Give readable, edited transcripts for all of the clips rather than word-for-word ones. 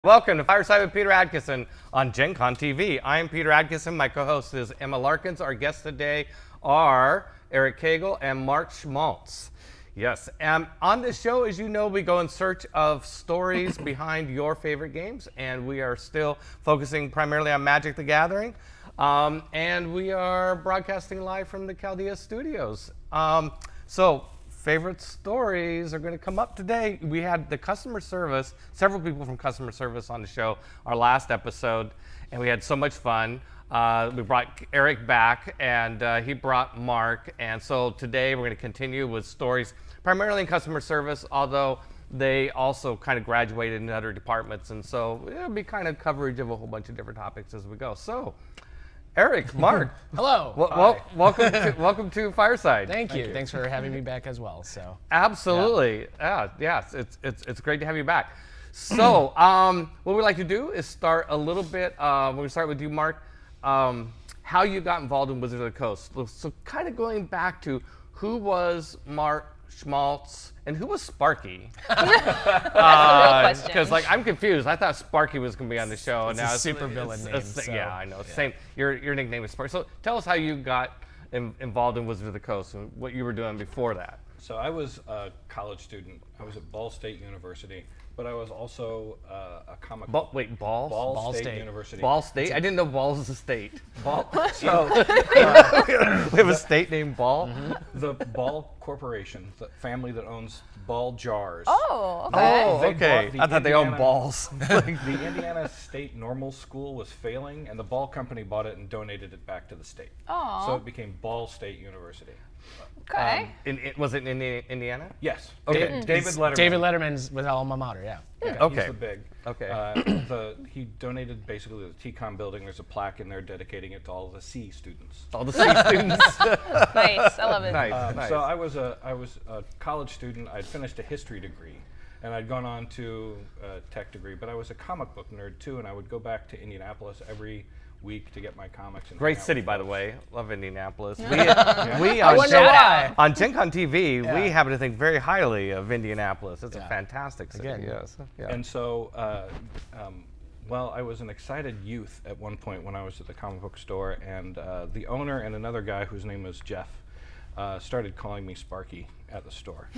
Welcome to Fireside with Peter Adkison on Gen Con TV. I am Peter Adkison. My co-host is Emma Larkins. Our guests today are Eric Cagle and Marc Schmalz. Yes, and on this show, as you know, we go in search of stories behind your favorite games, and we are still focusing primarily on Magic the Gathering. And we are broadcasting live from the Chaldea studios. Favorite stories are going to come up today. We had the customer service, several people from customer service on the show, our last episode, and we had so much fun. We brought Eric back, and he brought Marc, and so today we're going to continue with stories primarily in customer service, although they also kind of graduated into other departments, and so it'll be kind of coverage of a whole bunch of different topics as we go. So, Eric, Marc. Hello. Welcome to Fireside. Thank you. Thanks for having me back as well. So. Absolutely. Yeah. It's great to have you back. So, what we'd like to do is start a little bit. We're going to start with you, Marc. How you got involved in Wizards of the Coast. So, kind of going back to who was Marc Schmalz and who was Sparky? That's a real question. Because I'm confused. I thought Sparky was going to be on the show. It's now a super villain name. Yeah, I know. Same. Your nickname is Sparky. So tell us how you got involved in Wizards of the Coast and what you were doing before that. So I was a college student. I was at Ball State University, but I was also a comic. Ball State University. Ball State? I didn't know Ball was a state. Ball. So we have a state named Ball. Mm-hmm. The Ball Corporation, the family that owns Ball jars. Oh, okay. Oh, okay. I thought they owned balls. The Indiana State Normal School was failing, and the Ball Company bought it and donated it back to the state. Oh. So it became Ball State University. Okay. Was it in Indiana? Yes. Okay. David Letterman. David Letterman's with alma mater, yeah. Okay. He's the big. Okay. He donated basically the TCOM building. There's a plaque in there dedicating it to all the C students. All the C students. Nice. I love it. Nice. So I was a college student. I'd finished a history degree, and I'd gone on to a tech degree. But I was a comic book nerd too, and I would go back to Indianapolis every week to get my comics. And Great city, by the way. Love Indianapolis. We I wonder why. on Gen Con TV, we happen to think very highly of Indianapolis. It's a fantastic city. Again. Yes. Yeah. And so, I was an excited youth at one point when I was at the comic book store, and the owner and another guy whose name was Jeff started calling me Sparky at the store.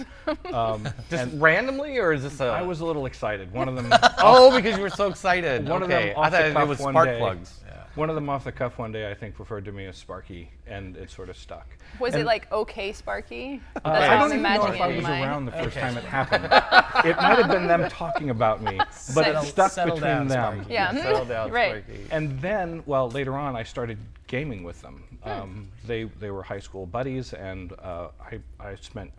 Just randomly, or is this a? I was a little excited. One of them. Oh, because you were so excited. One okay. of them off I the thought cuff it was one spark day. plugs. One of them off the cuff one day, I think, referred to me as Sparky, and it sort of stuck. Was it like okay, Sparky? That's I how don't I'm even know imagining if I it in was my mind. around the first time it happened. It might have been them talking about me, but it stuck Settle between down, them. Sparky. Yeah. Settle down, Right. Sparky. And then, later on, I started gaming with them. They were high school buddies, and I spent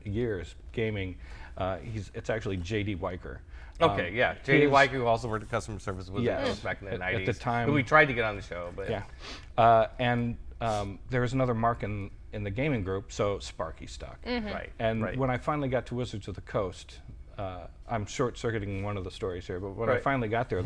years gaming. It's actually J.D. Wiker. Okay, yeah. J.D. Wiker, who also worked at customer service with us back in the 90s. At the time. Who we tried to get on the show, but Yeah. There was another Marc in the gaming group, so Sparky stuck. Right. And when I finally got to Wizards of the Coast, I'm short-circuiting one of the stories here, but when I finally got there,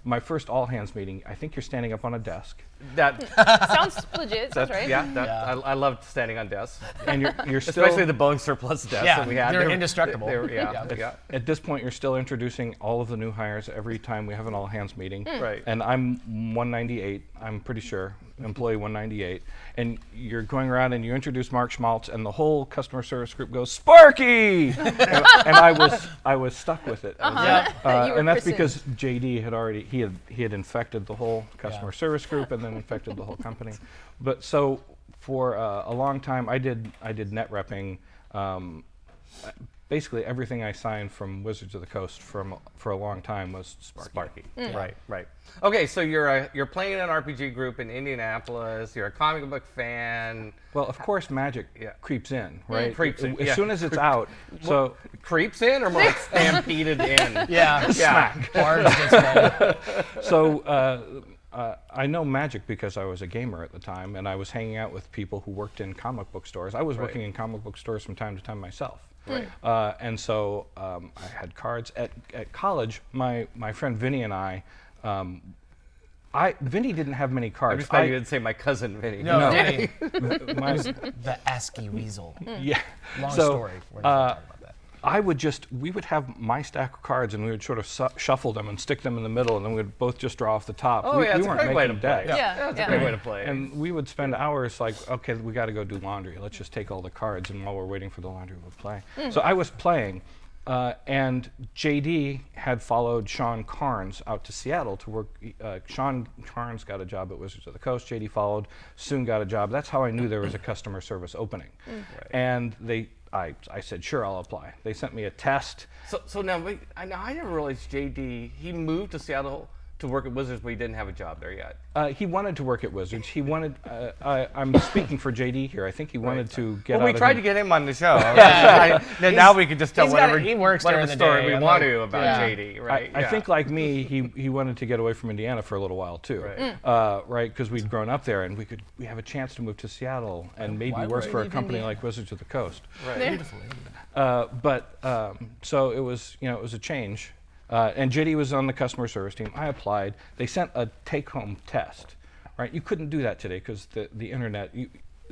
my first all-hands meeting, I think you're standing up on a desk. That, Sounds legit. Sounds right. I loved standing on desks. And you're still... Especially the Boeing surplus desks that we had. they're indestructible. Yeah. At this point, you're still introducing all of the new hires every time we have an all-hands meeting. Right. And I'm 198, I'm pretty sure, employee 198. And you're going around and you introduce Marc Schmalz, and the whole customer service group goes, Sparky! and I was stuck with it. And that's because JD had already, he had infected the whole customer service group and then infected the whole company. But so for a long time, I did net repping. Basically everything I signed from Wizards of the Coast for a long time was Sparky. Right. Okay, so you're playing in an RPG group in Indianapolis. You're a comic book fan. Well, of course, Magic creeps in, right? Creeps in, as soon as it's out. So creeps in, or more like stampeded in. Yeah. smack. Barged its way. So I know Magic because I was a gamer at the time, and I was hanging out with people who worked in comic book stores. I was working in comic book stores from time to time myself. Right. And so I had cards at college. My friend Vinny and I Vinny didn't have many cards. I just thought you would say my cousin Vinny. No, Vinny. My, The ASCII weasel. yeah. Long story. We're not talking about that. we would have my stack of cards, and we would sort of shuffle them and stick them in the middle, and then we'd both just draw off the top. Oh, we yeah, it's a weren't great way to making play. decks. Yeah. That's a great way to play. And we would spend hours like, okay, we got to go do laundry. Let's just take all the cards, and while we're waiting for the laundry, we'll play. So I was playing, and JD had followed Sean Carnes out to Seattle to work. Sean Carnes got a job at Wizards of the Coast. JD followed, soon got a job. That's how I knew there was a customer service opening. And I said, sure, I'll apply. They sent me a test. So now, I never realized JD, he moved to Seattle to work at Wizards, but he didn't have a job there yet. He wanted to work at Wizards. He wanted, I'm speaking for JD here. I think he wanted to get out Well, we of tried the- to get him on the show. Now we can just tell he's got whatever, he works whatever during the story day, we and want like- to about yeah. JD, right? I think like me, he wanted to get away from Indiana for a little while too, right? Because we'd grown up there, and we have a chance to move to Seattle and maybe why work would for a leave company Indiana? like Wizards of the Coast. Right. So it was, it was a change. And JD was on the customer service team. I applied. They sent a take-home test, right? You couldn't do that today because the internet,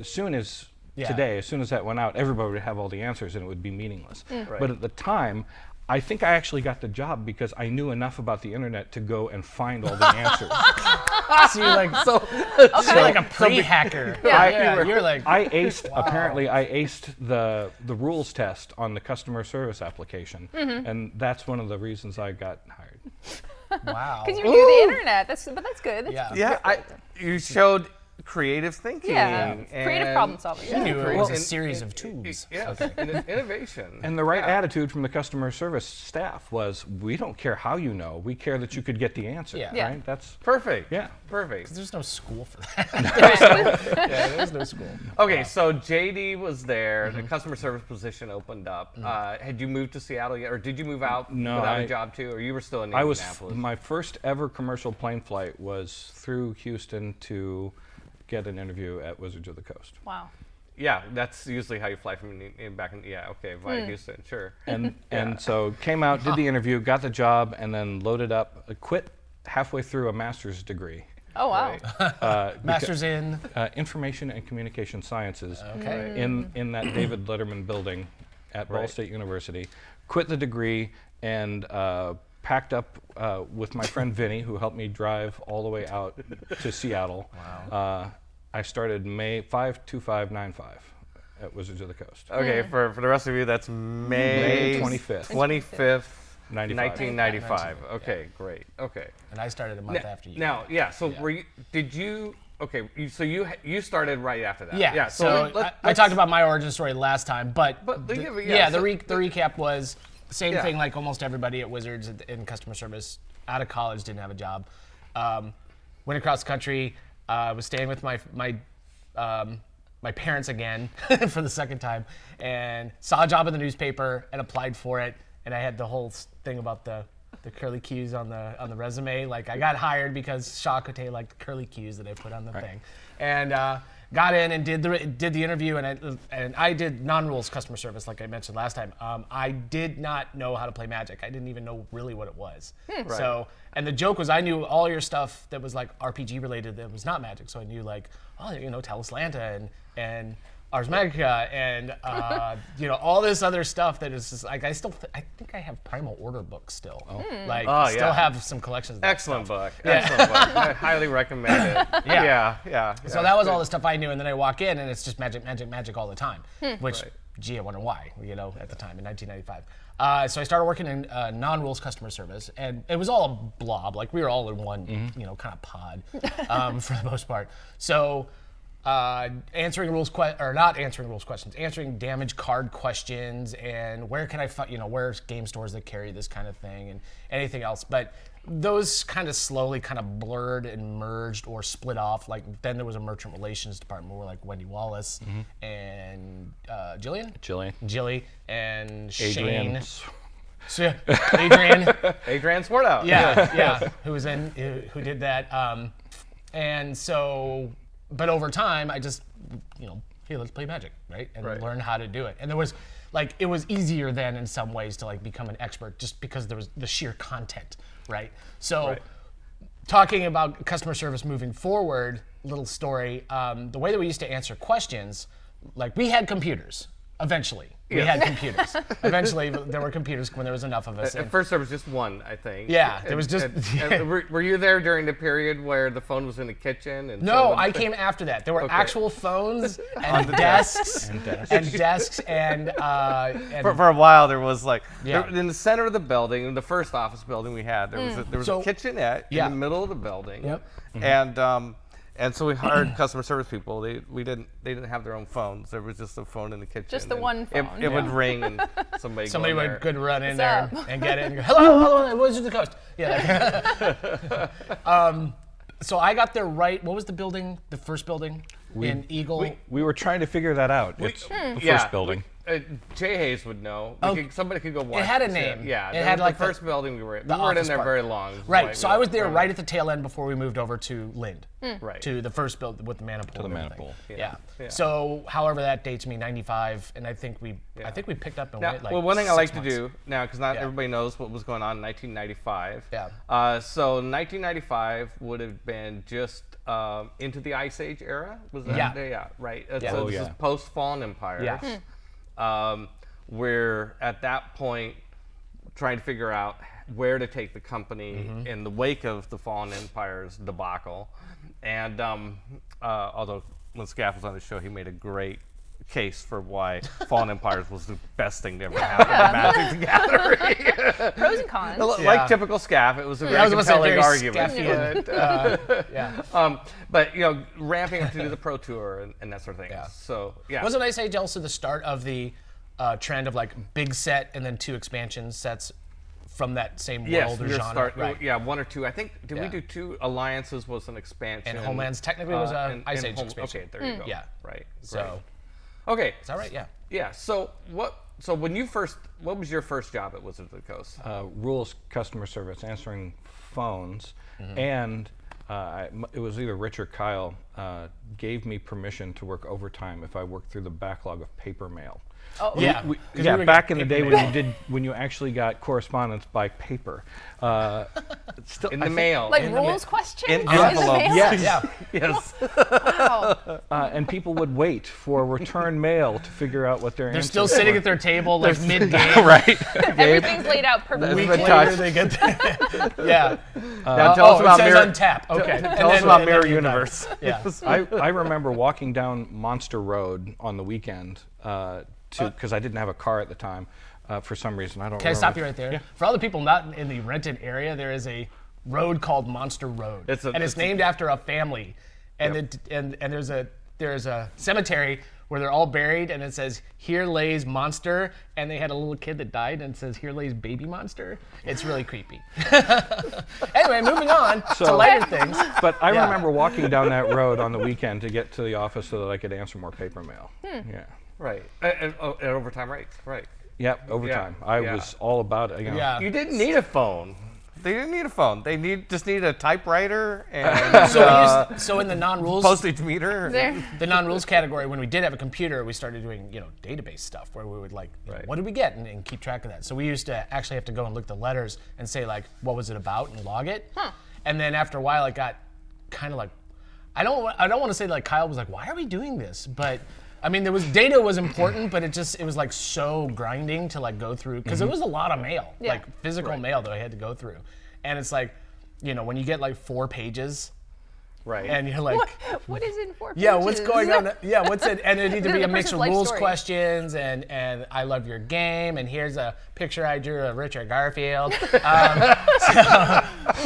as soon as that went out, everybody would have all the answers and it would be meaningless. Right. But at the time, I think I actually got the job because I knew enough about the internet to go and find all the answers. So you're like, you're like a pre-hacker. You're like, I aced, apparently I aced the rules test on the customer service application. And that's one of the reasons I got hired. wow. Because you knew the internet. That's good. That's Yeah. You showed creative thinking. Yeah. Creative and- problem solving. You knew it was a and- series of tubes. Yes, and innovation. And the right attitude from the customer service staff was, we don't care how you know, we care that you could get the answer. Yeah. Yeah. Right? That's Perfect. Yeah. Perfect. There's no school for that. Yeah, there's no school. Okay, so JD was there. The customer service position opened up. Had you moved to Seattle yet, or did you move out No, without I- a job too, or you were still in I was Indianapolis? my first ever commercial plane flight was through Houston to get an interview at Wizards of the Coast. Wow. Yeah, that's usually how you fly from back in. Yeah, okay, via Houston, sure. And so came out, did the interview, got the job, and then loaded up, quit halfway through a master's degree. Oh wow. Right. Masters in. Information and Communication Sciences Okay. in that David Letterman building at Ball Right. State University. Quit the degree and packed up with my friend Vinny, who helped me drive all the way out to Seattle. Wow. I started May 5/25/95 at Wizards of the Coast. Okay, for the rest of you, that's May 25th. 25th, 95. 1995. Okay, great. Okay. And I started a month after you. Now, so did you? Okay, so you started right after that. Yeah. So I let's- talked about my origin story last time, but the recap was same Yeah. thing like almost everybody at Wizards in customer service. Out of college, didn't have a job. Went across the country. Was staying with my parents again for the second time, and saw a job in the newspaper and applied for it. And I had the whole thing about the curly cues on the resume. Like I got hired because Shaw Cote liked the curly cues that I put on the thing, and got in and did the interview. And I did non-rules customer service, like I mentioned last time. I did not know how to play Magic. I didn't even know really what it was. So, and the joke was I knew all your stuff that was like RPG related that was not Magic. So I knew like, Talos Lanta and Ars Magica and all this other stuff that is just like I think I have Primal Order books still. Still have some collections of that Excellent stuff. book. Excellent book. I highly recommend it. Yeah. So that was all the stuff I knew, and then I walk in and it's just magic all the time. Which, gee, I wonder why, at the time in 1995. So I started working in non-rules customer service, and it was all a blob. Like we were all in one, kind of pod for the most part. So answering questions, answering damage card questions, and where can I find, where's game stores that carry this kind of thing, and anything else. But those kind of slowly kind of blurred and merged or split off. Like then there was a merchant relations department where like Wendy Wallace and Jilly and Adrian. Shane. So Adrian. Adrian Swartout. Yeah, who did that. And so, but over time, I just, hey, let's play Magic, right? And learn how to do it. And there was, it was easier then in some ways to become an expert just because there was the sheer content, right? So, talking about customer service moving forward, little story, the way that we used to answer questions, we had computers eventually. We had computers. Eventually, there were computers when there was enough of us. At first, there was just one, I think. Yeah, there was just. Were you there during the period where the phone was in the kitchen? And No, I came after that. There were actual phones and desks and For a while, there was like Yeah. in the center of the building, in the first office building we had, there was a kitchenette in the middle of the building. Yep. And so we hired customer service people. They didn't have their own phones. There was just a phone in the kitchen. Just the and one phone. It would ring and somebody would run in What's there up? and get it and go, hello, Wizards of the Coast. Yeah. So I got there right. What was the building? The first building in Eagle. We were trying to figure that out. It's the first building. Jay Hayes would know. Somebody could go watch. It had a this. name. Yeah, It had like the first building we were in. We weren't in office there part. very long. Right. So I was there right at the tail end before we moved over to Lind. Right. To the first build with the mana pool. To the and mana everything. pool. Yeah. Yeah. So, however, that dates me 95, and I think we picked up and Now, went like. well, one thing I 6 like months. to do now, because not Yeah. everybody knows what was going on in 1995. Yeah. So 1995 would have been just into the Ice Age era. Was that? Yeah. Yeah. Right. Yeah. So Oh, this yeah. is post Fallen Empires. Yeah. We're at that point trying to figure out where to take the company in the wake of the Fallen Empires debacle. And although when Scaff was on the show, he made a great case for why Fallen Empires was the best thing to ever happen in Magic the Gathering. Pros and cons. Like typical Scaff, it was a very compelling argument. But ramping up to do the Pro Tour and that sort of thing. Yeah. So yeah. Wasn't Ice Age also the start of the trend of like big set and then 2 expansion sets from that same world or genre? Right. Yeah, 1 or 2. I think did we Yeah. do 2? Alliances was an expansion. And Homelands technically was a and Ice Age expansion. Okay, there you go. Yeah. Right. So, Okay. is that right? Yeah. Yeah. So what was your first job at Wizards of the Coast? Rules customer service, answering phones, and it was either Rich or Kyle gave me permission to work overtime if I worked through the backlog of paper mail. Oh, Yeah. Back in the day when you actually got correspondence by paper. Still, In the mail. Like rules questions? in the envelopes. mail? Yes. Yeah. Yes. Wow. And people would wait for return mail to figure out what their They're answers still sitting were. at their table like mid-game. Right. Everything's laid out perfectly. Week been later touched. they get there. Yeah. Now tell us about it says Mirror. untap. Okay. Tell us about Mirror Universe. Yeah. I remember walking down Monster Road on the weekend because I didn't have a car at the time for some reason. I don't. Can I remember. stop you right there? Yeah. For all the people not in the rented area, there is a road called Monster Road, and it's named after a family. And and there's a cemetery where they're all buried, and it says "Here lays Monster," and they had a little kid that died, and it says "Here lays Baby Monster." It's really creepy. Anyway, moving on to lighter things. But I remember walking down that road on the weekend to get to the office so that I could answer more paper mail. Yeah. Right. At overtime rates. Right. Yep. Overtime. I Yeah. was all about it. Yeah. You didn't need a phone. They didn't need a phone. They just need a typewriter and So in the non-rules postage meter. There. the non-rules category, when we did have a computer, we started doing database stuff where we would like, Right. what did we get, and keep track of that. So we used to actually have to go and look at the letters and say like, what was it about, and log it. And then after a while, it got kind of like, I don't want to say like Kyle was like, why are we doing this? But I mean, data was important, but it was like so grinding to like go through because it was a lot of mail, Yeah. like physical mail that I had to go through, and it's like, when you get like 4 pages. Right. And you're like, What is in 4 pages? yeah, what's going on? Yeah, what's it? And it need to be The a mix of person's life rules story. questions and I love your game, and here's a picture I drew of Richard Garfield.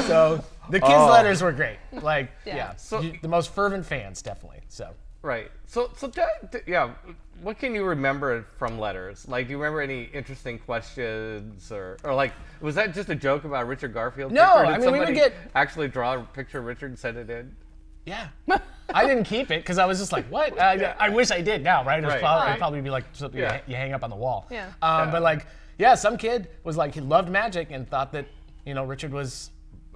So the kids' letters were great. Like, Yeah. the most fervent fans, definitely. So Right. So yeah. What can you remember from letters? Like, do you remember any interesting questions, or like, was that just a joke about Richard Garfield? No, picture? Or did I mean, we would somebody get- actually draw a picture of Richard and send it in. yeah, I didn't keep it because I was just like, what? I wish I did now, right? Right. It'd probably be like something Yeah. you hang up on the wall. Yeah. But like, yeah, some kid was like, he loved magic and thought that Richard was.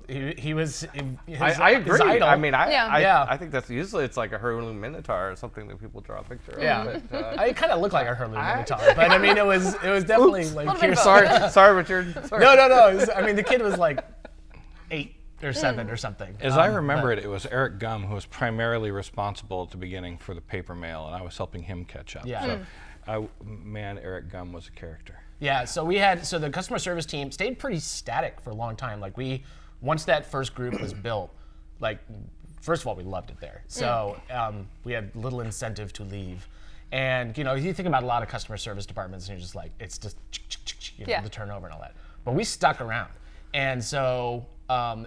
He was his, I agree. his idol. I mean, Yeah. I think that's usually it's like a Heirloom Minotaur or something that people draw a picture of. Yeah, But, I kind of looked like a Heirloom Minotaur, but I mean, it was definitely like. Little bit of sorry, Richard. Sorry. No. I mean, the kid was like 8 or 7 or something. As I remember it was Eric Gumm who was primarily responsible at the beginning for the paper mail, and I was helping him catch up. Yeah. So Man, Eric Gum was a character. Yeah, so the customer service team stayed pretty static for a long time. Like once that first group was built, like first of all, we loved it there. So we had little incentive to leave. And you think about a lot of customer service departments, and you're just like, it's just the turnover and all that. But we stuck around, and so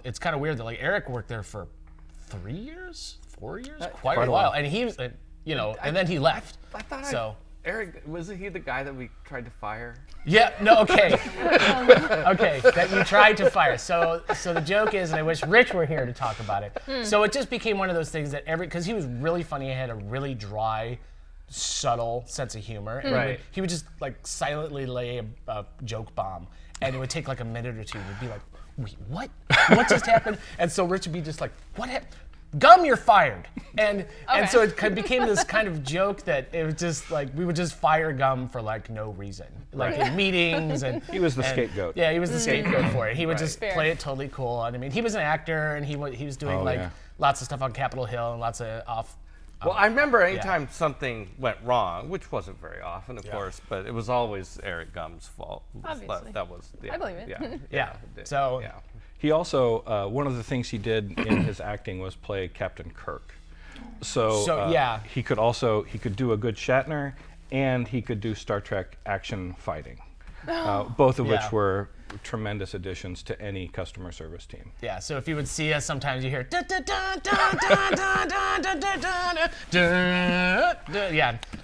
it's kind of weird that like Eric worked there for 3 years, 4 years, quite a while, and he was, and then he left. I thought Eric, wasn't he the guy that we tried to fire? Yeah, no, okay. Okay, that you tried to fire. So the joke is, and I wish Rich were here to talk about it. So it just became one of those things that because he was really funny, he had a really dry, subtle sense of humor. And he would just like silently lay a joke bomb, and it would take like a minute or two. We'd be like, wait, what? What just happened? And so Rich would be just like, what happened? Gum, you're fired. And so it became this kind of joke that it was just like we would just fire Gum for like no reason, like in meetings, and he was the scapegoat. Yeah, he was the scapegoat for it. He would just play it totally cool. And I mean, he was an actor, and he was doing lots of stuff on Capitol Hill and lots of off. Well, I remember anytime something went wrong, which wasn't very often, of course, but it was always Eric Gum's fault. Obviously. That was. I believe it. Yeah. So. Yeah. He also, one of the things he did in his acting was play Captain Kirk. So he could do a good Shatner, and he could do Star Trek action fighting, both of which were tremendous additions to any customer service team. Yeah, so if you would see us, sometimes you hear yeah,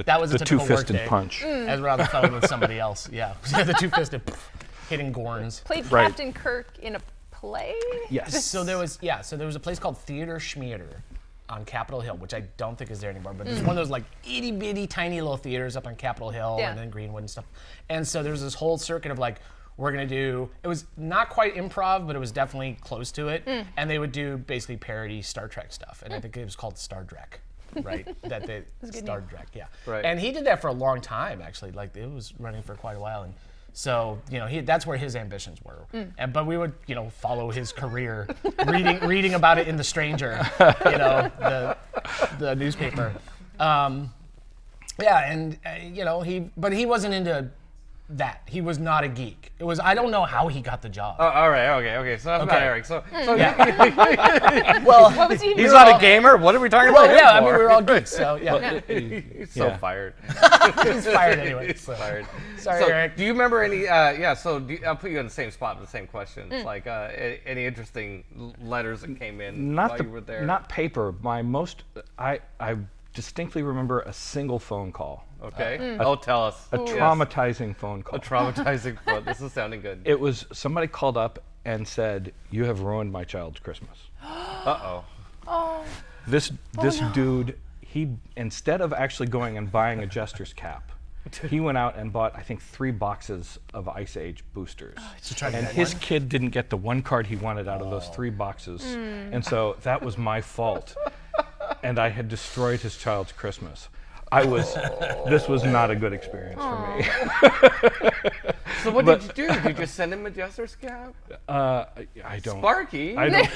that was a the typical work two-fisted day. punch. As we're on the phone with somebody else. Yeah, the two-fisted hitting Gorns. Played Captain Kirk in a play? Yes. So there was a place called Theater Schmeater on Capitol Hill, which I don't think is there anymore, but it's one of those like itty bitty tiny little theaters up on Capitol Hill and then Greenwood and stuff. And so there was this whole circuit of like, we're gonna do, it was not quite improv, but it was definitely close to it. And they would do basically parody Star Trek stuff. And I think it was called Star Trek, right? Star Trek, yeah. Right. And he did that for a long time, actually. Like it was running for quite a while. And so, that's where his ambitions were. But we would, follow his career, reading about it in The Stranger, the newspaper. But he wasn't into that. He was not a geek. It was, I don't know how he got the job. Oh, all right, okay. So that's not Eric. So Well, What was he? he's not a gamer? What are we talking about? yeah, I him mean, for? we were all geeks, so yeah. He's so fired. He's fired anyway. He's fired. Sorry, So, Eric. do you remember any? I'll put you in the same spot with the same questions. Like any interesting letters that came in while you were there? Not paper. I distinctly remember a single phone call. Okay. Tell us. A traumatizing phone call. A traumatizing phone. This is sounding good. It was somebody called up and said, "You have ruined my child's Christmas." Oh. This dude, he instead of actually going and buying a Jester's cap, he went out and bought, I think, 3 boxes of Ice Age boosters. And his kid didn't get the one card he wanted out of those 3 boxes. And so that was my fault. And I had destroyed his child's Christmas. This was not a good experience for me. So what did you do? Did you just send him a Jester's cap? I don't. Sparky. I don't.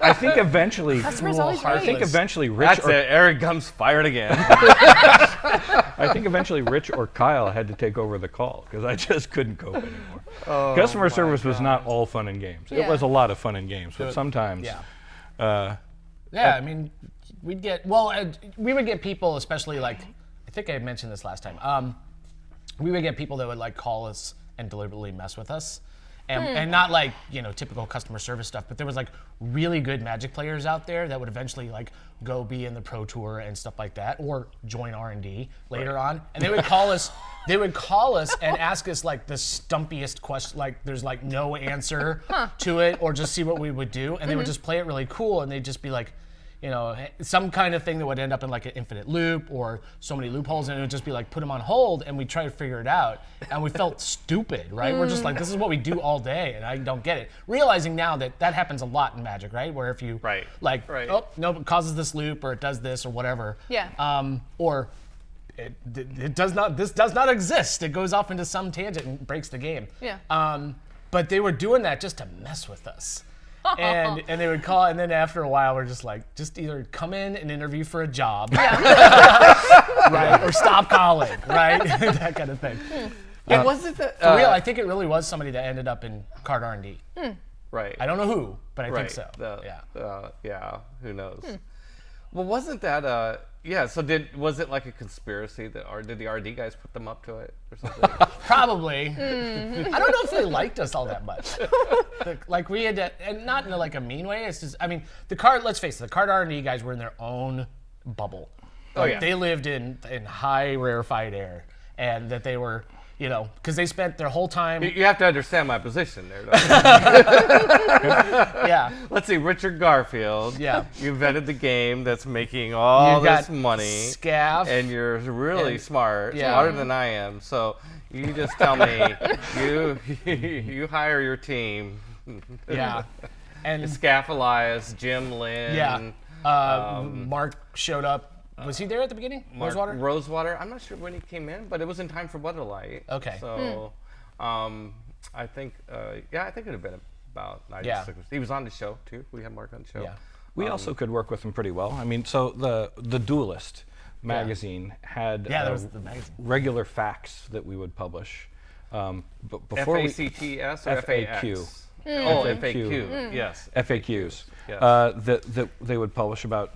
I think eventually. Customers always I think right. eventually Rich. That's it. Eric Gum's fired again. I think eventually Rich or Kyle had to take over the call because I just couldn't cope anymore. Customer service was not all fun and games. It was a lot of fun and games, but sometimes. I mean, we would get people, especially like, I think I mentioned this last time. We would get people that would like call us and deliberately mess with us. And not like, typical customer service stuff, but there was like really good Magic players out there that would eventually like go be in the Pro Tour and stuff like that, or join R&D later on. And they would call us and ask us like the stumpiest question, like there's like no answer to it, or just see what we would do. And they would just play it really cool, and they'd just be like, some kind of thing that would end up in like an infinite loop or so many loopholes, and it would just be like put them on hold, and we try to figure it out, and we felt stupid, right? We're just like, this is what we do all day, and I don't get it. Realizing now that happens a lot in Magic, right? Where if you oh no, it causes this loop, or it does this, or whatever. Yeah. Or it does not. This does not exist. It goes off into some tangent and breaks the game. Yeah. But they were doing that just to mess with us. and they would call, and then after a while, we're just like, just either come in and interview for a job, right, or stop calling, right, that kind of thing. And wasn't the For real, I think it really was somebody that ended up in card R&D. right? I don't know who, but I think Right. so. Yeah. Yeah. Who knows? Well, wasn't that yeah? So was it like a conspiracy or did the R&D guys put them up to it or something? Probably. I don't know if they liked us all that much. Like we had to, and not in like a mean way. It's just, I mean, let's face it, the card R&D guys were in their own bubble. Like, yeah. They lived in high rarefied air, and that they were, because they spent their whole time. You have to understand my position there. Yeah. Let's see, Richard Garfield. Yeah. You invented the game that's making all You got this money. Scaff. And you're really smart, Yeah. smarter than I am. So you just tell me, you hire your team. Yeah. And Scaff Elias, Jim Lynn. yeah. Mark showed up. Was he there at the beginning? Mark Rosewater? Rosewater. I'm not sure when he came in, but it was in time for Weatherlight. Okay. So, I think, I think it would have been about 96. Yeah. He was on the show too. We had Mark on the show. Yeah. We also could work with him pretty well. I mean, so the Duelist magazine had Yeah, there was the magazine. regular facts that we would publish. But before FACTS or FAQ. FAX? Oh, FAQ. FAQ. Yes. FAQs Yes. that they would publish about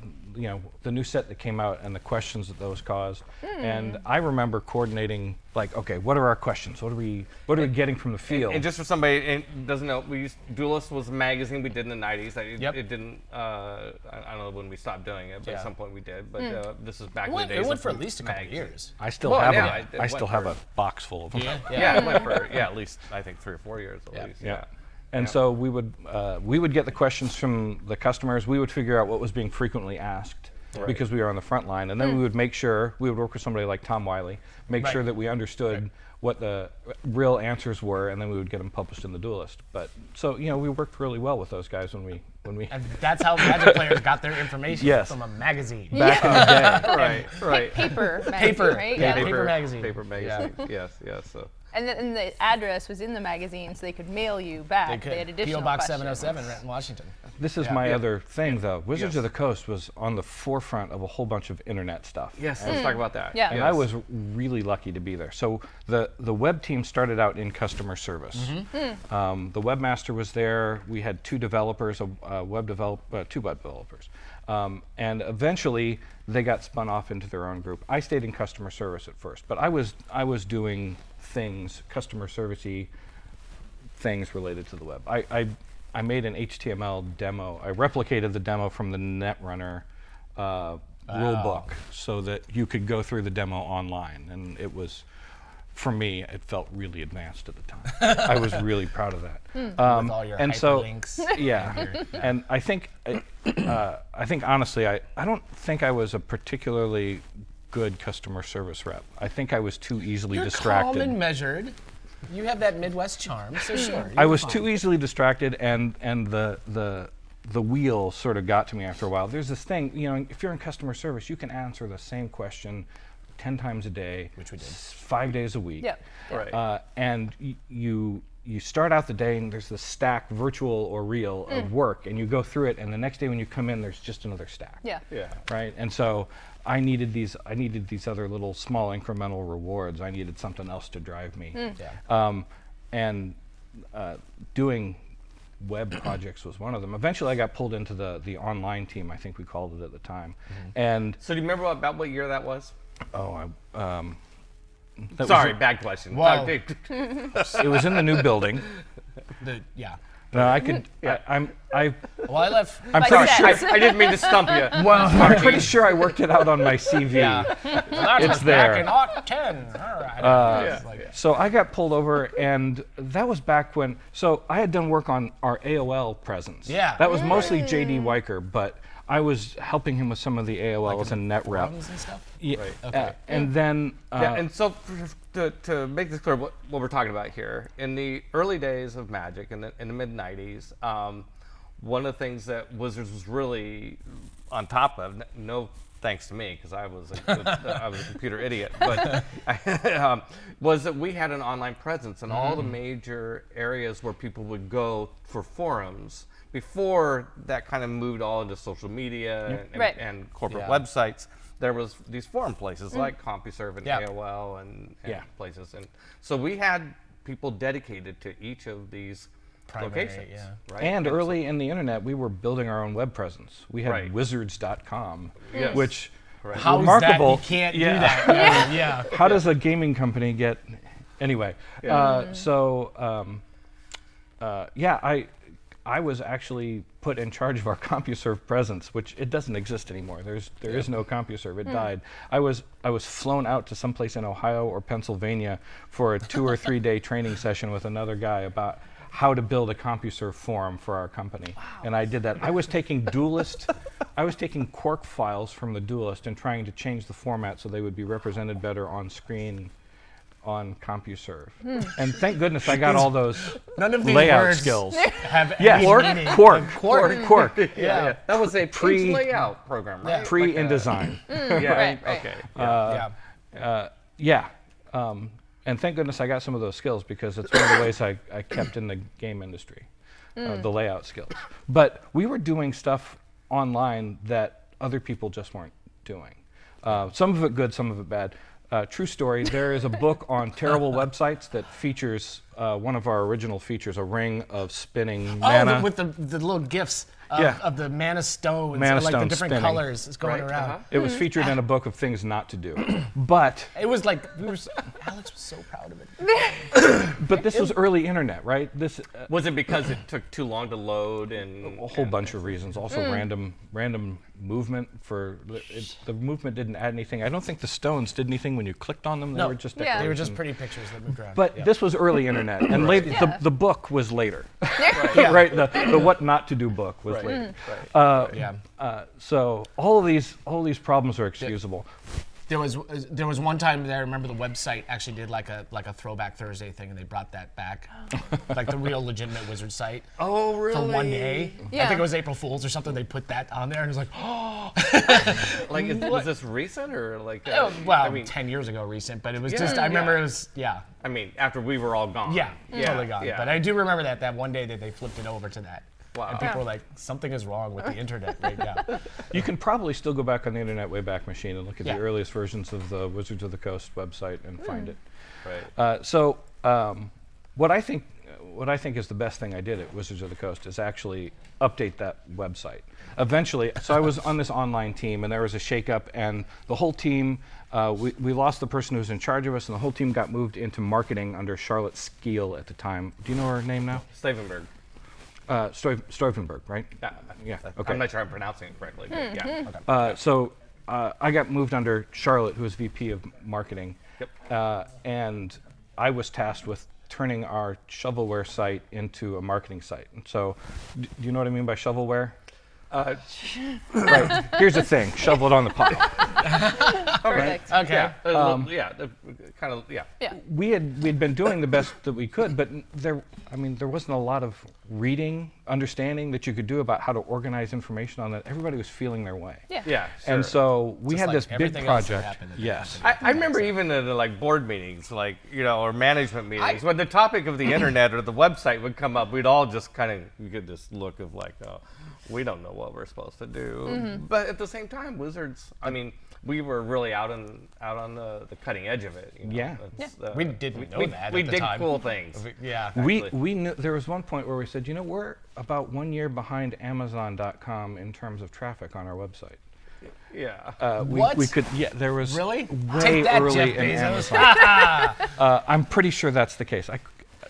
the new set that came out and the questions that those caused. And I remember coordinating, like, okay, what are our questions? What are we getting from the field? And just for somebody who doesn't know, Duelist was a magazine we did in the 90s. Yep. It didn't, I don't know when we stopped doing it, but Yeah. at some point we did. But this is back It in the went, days it went of for at least a couple magazine. years. I still Well, have yeah, them. it I still went have for- a box full of them. Yeah, it went for at least I think 3 or 4 years at least. Yeah. And so we would get the questions from the customers. We would figure out what was being frequently asked because we were on the front line, and then we would make sure we would work with somebody like Tom Wiley, make Right. sure that we understood what the real answers were, and then we would get them published in the Duelist. But so we worked really well with those guys when we And that's how Magic players got their information Yes. from a magazine. back in the day. Right. Paper magazine, Paper. right? Yeah, paper magazine. Paper magazine. Yes. So. And the address was in the magazine, so they could mail you back. They could. had additional P.O. Box questions. 707, Renton, Washington. This is Yeah. my Yeah. other thing, though. Wizards Yes. of the Coast was on the forefront of a whole bunch of internet stuff. Yes, let's talk about that. Yeah. And I was really lucky to be there. So the web team started out in customer service. The webmaster was there. We had 2 developers, two web developers, and eventually they got spun off into their own group. I stayed in customer service at first, but I was doing things, customer servicey things related to the web. I made an HTML demo. I replicated the demo from the Netrunner rule book so that you could go through the demo online. And it was, for me, it felt really advanced at the time. I was really proud of that. With all your and so, hyperlinks. yeah, and I think honestly, I don't think I was a particularly good customer service rep. I think I was too easily You're distracted. calm and measured. You have that Midwest charm, so sure. I you're was fine. too easily distracted, and the wheel sort of got to me after a while. There's this thing, if you're in customer service, you can answer the same question 10 times a day, Which we did. 5 days a week. Yep. Right. And you start out the day and there's this stack, virtual or real, of work, and you go through it, and the next day when you come in, there's just another stack. Yeah. Yeah. Right. And so I needed these other little small incremental rewards. I needed something else to drive me. Yeah. Doing web projects was one of them. Eventually, I got pulled into the online team. I think we called it at the time. And So do you remember about what year that was? that Sorry, was, bad question. Wow. it was in the new building. Yeah. No, I could. I Well, I left. I'm By pretty set. sure. I didn't mean to stump you. Well, I'm pretty sure I worked it out on my CV. Yeah. That It's was there. back in October 10. All right. It's like- So I got pulled over, and that was back when. So I had done work on our AOL presence. Yeah. That was mostly JD Wiker, but I was helping him with some of the AOL as a net rep. forums and stuff? Yeah, Okay. and then Yeah, and so to make this clear, what we're talking about here, in the early days of Magic, in the mid '90s, one of the things that Wizards was really on top of, no thanks to me, because I was a computer idiot, but was that we had an online presence in all the major areas where people would go for forums. Before that kind of moved all into social media and corporate websites, there was these forum places like CompuServe and AOL and places. And so we had people dedicated to each of these locations. Right? And early in the internet, we were building our own web presence. We had wizards.com, which How remarkable. Is that? You can't do that. How does a gaming company get? Anyway, I was actually put in charge of our CompuServe presence, which it doesn't exist anymore. There is no CompuServe. It died. I was flown out to someplace in Ohio or Pennsylvania for a 2 or 3 day training session with another guy about how to build a CompuServe forum for our company. And I did that. I was taking Quark files from the Duelist and trying to change the format so they would be represented better on screen on CompuServe. And thank goodness I got all those None of these layout words skills. have any Quark. Yeah. That was a pre-layout program, right? Pre-InDesign. Right. And thank goodness I got some of those skills, because it's one of the ways I kept in the game industry, the layout skills. But we were doing stuff online that other people just weren't doing. Some of it good, some of it bad. True story, there is a book on terrible websites that features one of our original features, a ring of spinning mana. With the little GIFs of the mana stones, Mana and like the stones different spinning. colors is going around. It was featured in a book of things not to do. But It was like, Alex was so proud of it. this was early internet, right? This Was it because it took too long to load and a whole bunch of reasons. Also random movement for the movement didn't add anything. I don't think the stones did anything when you clicked on them. They No. were just Yeah. They were decorations. just pretty pictures that moved around. But this was early internet, and later Yeah. the book was later. Right. The what not to do book was later. So all of these problems are excusable. There was one time that I remember the website actually did like a Throwback Thursday thing, and they brought that back, like the real legitimate Wizard site. Oh, really? For one day. Yeah. I think it was April Fool's or something. They put that on there, and it was like, Like, was this recent or like? well, I mean, 10 years ago, recent, but it was just. I remember it was I mean, after we were all gone. totally gone. Yeah. But I do remember that one day that they flipped it over to that. Wow. And people were like, something is wrong with the internet right now. You can probably still go back on the Internet Wayback Machine and look at Yeah. the earliest versions of the Wizards of the Coast website and find it. Right. What I think is the best thing I did at Wizards of the Coast is actually update that website. Eventually, so I was on this online team, and there was a shakeup, and the whole team, we lost the person who was in charge of us, and the whole team got moved into marketing under Charlotte Skeel at the time. Do you know her name now? Stavenberg. Stuyvenberg, right? Yeah. Okay. I'm not sure I'm pronouncing it correctly. But yeah. So I got moved under Charlotte, who was VP of marketing. Yep. And I was tasked with turning our shovelware site into a marketing site. And so, do you know what I mean by shovelware? Right. Here's the thing: shovel it on the pile. Perfect. Okay. Kind of. Yeah. Yeah. We'd been doing the best that we could, but there wasn't a lot of reading, understanding that you could do about how to organize information on that. Everybody was feeling their way. Yeah. Yeah. Sure. And so we Just had like this big everything else that project. happened at the Yes. I remember even in like board meetings, like, or management meetings, when the topic of the internet or the website would come up, we'd all just you get this look of like, oh, we don't know what we're supposed to do. But at the same time, Wizards, I mean, we were really out on the cutting edge of it. Yeah. We didn't know that We at the did time. cool things. Yeah. We knew there was one point where we said, we're about 1 year behind Amazon.com in terms of traffic on our website. Yeah. We could, there was Really? way Take that, early Jeff in Bezos. Amazon. I'm pretty sure that's the case.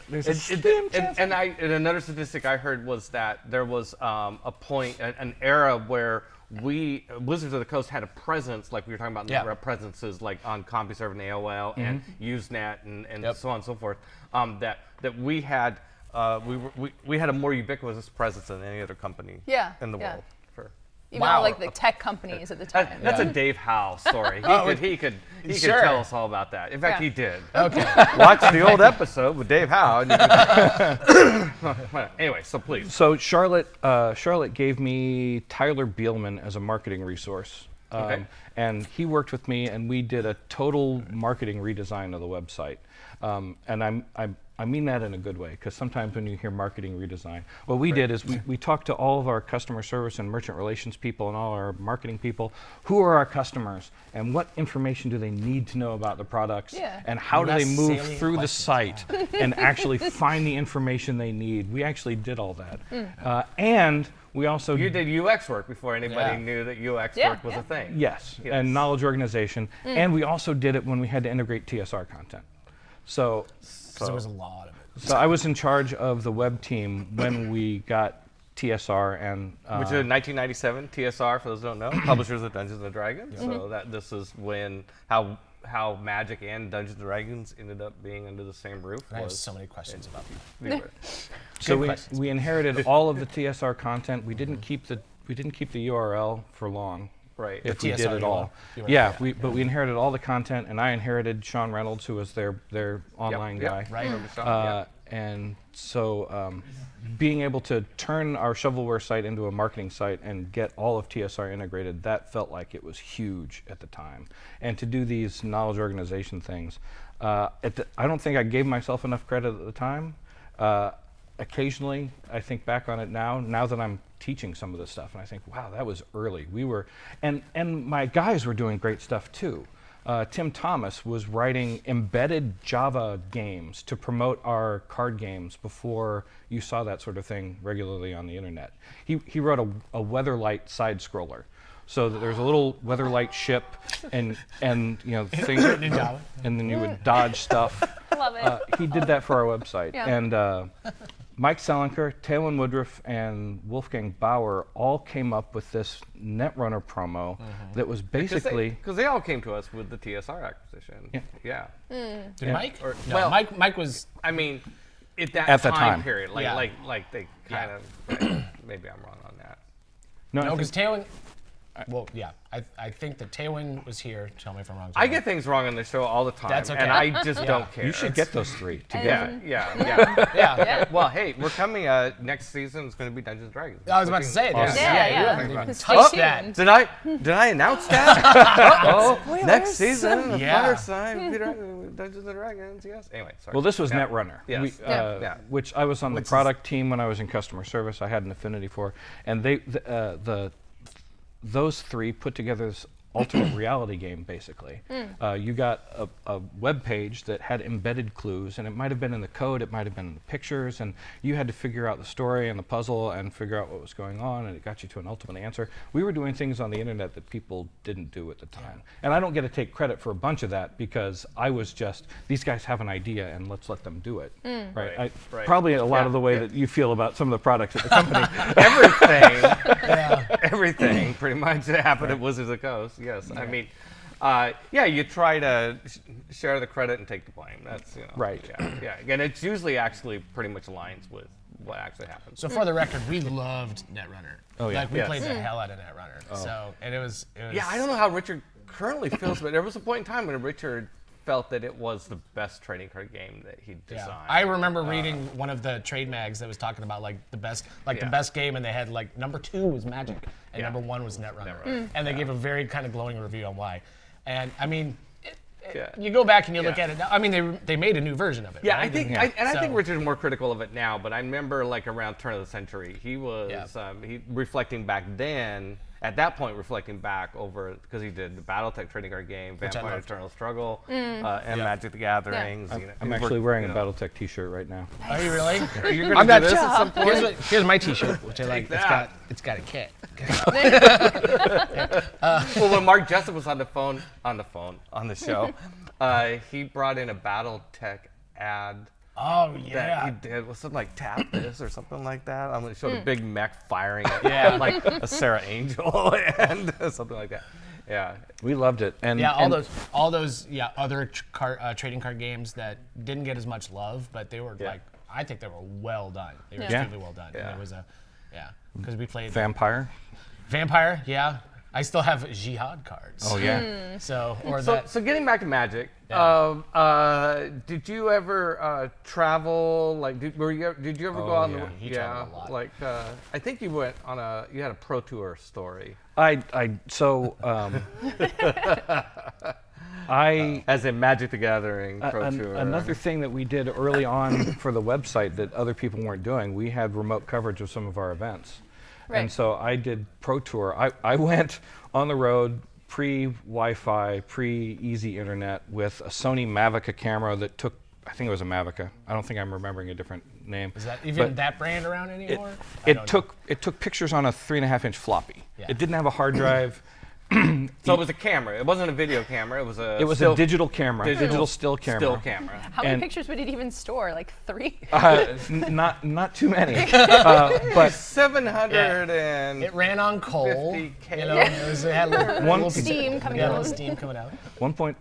There's a slim chance. And another statistic I heard was that there was a point, an era where Wizards of the Coast had a presence, like we were talking about, Yeah. presences like on CompuServe and AOL and Usenet and so on and so forth. That we had we had a more ubiquitous presence than any other company in the world. Even all like the tech companies at the time. That's a Dave Howe story. He could Sure. tell us all about that. In fact, Yeah. he did. Okay. Watch the old episode with Dave Howe. And you can anyway, so please. So Charlotte gave me Tyler Bielman as a marketing resource Okay. And he worked with me, and we did a total marketing redesign of the website. And I mean that in a good way, because sometimes when you hear marketing redesign, what we did is we talked to all of our customer service and merchant relations people and all our marketing people. Who are our customers, and what information do they need to know about the products, and how do they move through the site and actually find the information they need? We actually did all that. And we also You did UX work before anybody knew that UX work was a thing. Yes, and knowledge organization. And we also did it when we had to integrate TSR content. So There was a lot of it. I was in charge of the web team when we got TSR and Which is 1997 TSR, for those who don't know, publishers of Dungeons and Dragons. So this is when how Magic and Dungeons and Dragons ended up being under the same roof. I have so many questions about you. so we inherited all of the TSR content. We didn't keep the URL for long. Right. If The we did TSR it all. URL, But we inherited all the content, and I inherited Sean Reynolds, who was their online guy. Right. And so being able to turn our shovelware site into a marketing site and get all of TSR integrated, that felt like it was huge at the time. And to do these knowledge organization things, I don't think I gave myself enough credit at the time. Occasionally, I think back on it now that I'm teaching some of this stuff, and I think, wow, that was early. We were, and my guys were doing great stuff too. Tim Thomas was writing embedded Java games to promote our card games before you saw that sort of thing regularly on the internet. He wrote a Weatherlight side scroller, so that there's a little Weatherlight ship, and you know things, and then you would dodge stuff. Love it. He did that for our website, Yeah. and Mike Selenker, Talon Woodruff, and Wolfgang Bauer all came up with this Netrunner promo that was basically Because they all came to us with the TSR acquisition. Yeah. Did Mike? Or- No, well- Mike was. I mean, at that At the time time. period, like Yeah. they kind of. Maybe I'm wrong on that. no, I No, think- because Tailwind. Well, yeah, I think that Tailwind was here. Tell me if I'm wrong. I get things wrong on the show all the time, That's okay. and I just don't care. you should get those three Yeah, together. yeah. Yeah. Well, hey, we're coming. Next season is going to be Dungeons and Dragons. I was about to say this. Awesome. Yeah, you haven't even Stay touched tuned. that. Did I announce that? Oh, next season of Yeah. Fireside, Dungeons and Dragons. Yes. Anyway, sorry. Well, this was Netrunner, Yes. Yeah. which I was on the product team when I was in customer service. I had an affinity for, and those three put together this alternate reality game, basically. You got a web page that had embedded clues, and it might have been in the code, it might have been in the pictures, and you had to figure out the story and the puzzle and figure out what was going on, and it got you to an ultimate answer. We were doing things on the internet that people didn't do at the time. And I don't get to take credit for a bunch of that, because I was just, these guys have an idea and let's let them do it. Right? Right. Probably a lot of the way that you feel about some of the products at the company. Everything pretty much happened at Wizards of the Coast. Yes, I mean, you try to share the credit and take the blame. That's Right. Yeah, and it's usually actually pretty much aligns with what actually happens. So for the record, we loved Netrunner. Oh, yeah. Like we Yes. played the hell out of Netrunner. So and it was. Yeah, I don't know how Richard currently feels, but there was a point in time when Richard felt that it was the best trading card game that he designed. Yeah. I remember reading one of the trade mags that was talking about like the best game, and they had like number 2 was Magic and number 1 was Netrunner, and they gave a very kind of glowing review on why. And I mean, you go back and you look at it now. I mean, they made a new version of it. Yeah, right? I think, And- I think so- Richard's more critical of it now. But I remember, like around turn of the century, he was he reflecting back then. At that point, reflecting back over because he did the BattleTech trading card game, Which I Vampire loved. Eternal Struggle, and Magic the Gathering. I'm actually wearing a BattleTech t-shirt right now. Are you really? You're gonna do this at some point. Here's my T-shirt, which I like. that. It's got a kit. Well, when Mark Jessup was on the show, he brought in a BattleTech ad. Oh That he yeah. did was something like tap this or something like that. I'm gonna show a big mech firing at like a Sarah Angel and something like that. Yeah. We loved it. And Yeah, and all those other trading card games that didn't get as much love, but they were like I think they were well done. They were extremely well done. Yeah. And it was because we played Vampire. Vampire, yeah. I still have Jihad cards. Oh yeah. So or So, that. so getting back to Magic, Yeah. did you ever travel? Like, did you ever go on? yeah. He traveled a lot. Like, I think you went on you had a Pro Tour story. As in Magic the Gathering Pro Tour. Another thing that we did early on for the website that other people weren't doing, we had remote coverage of some of our events. Right. And so I did Pro Tour. I went on the road pre-Wi-Fi, pre-easy internet with a Sony Mavica camera that took, I think it was a Mavica. I don't think I'm remembering a different name. Is that even But that brand around anymore? It took pictures on a 3.5-inch floppy. Yeah. It didn't have a hard drive. So it was a camera. It wasn't a video camera. It was a. It was a digital camera, digital still camera. Still camera. How many And- pictures would it even store? Like 3? Not too many, but 700 and. It ran on coal. 50K. You know, it had little Steam coming yeah, out. little steam coming out. 1.4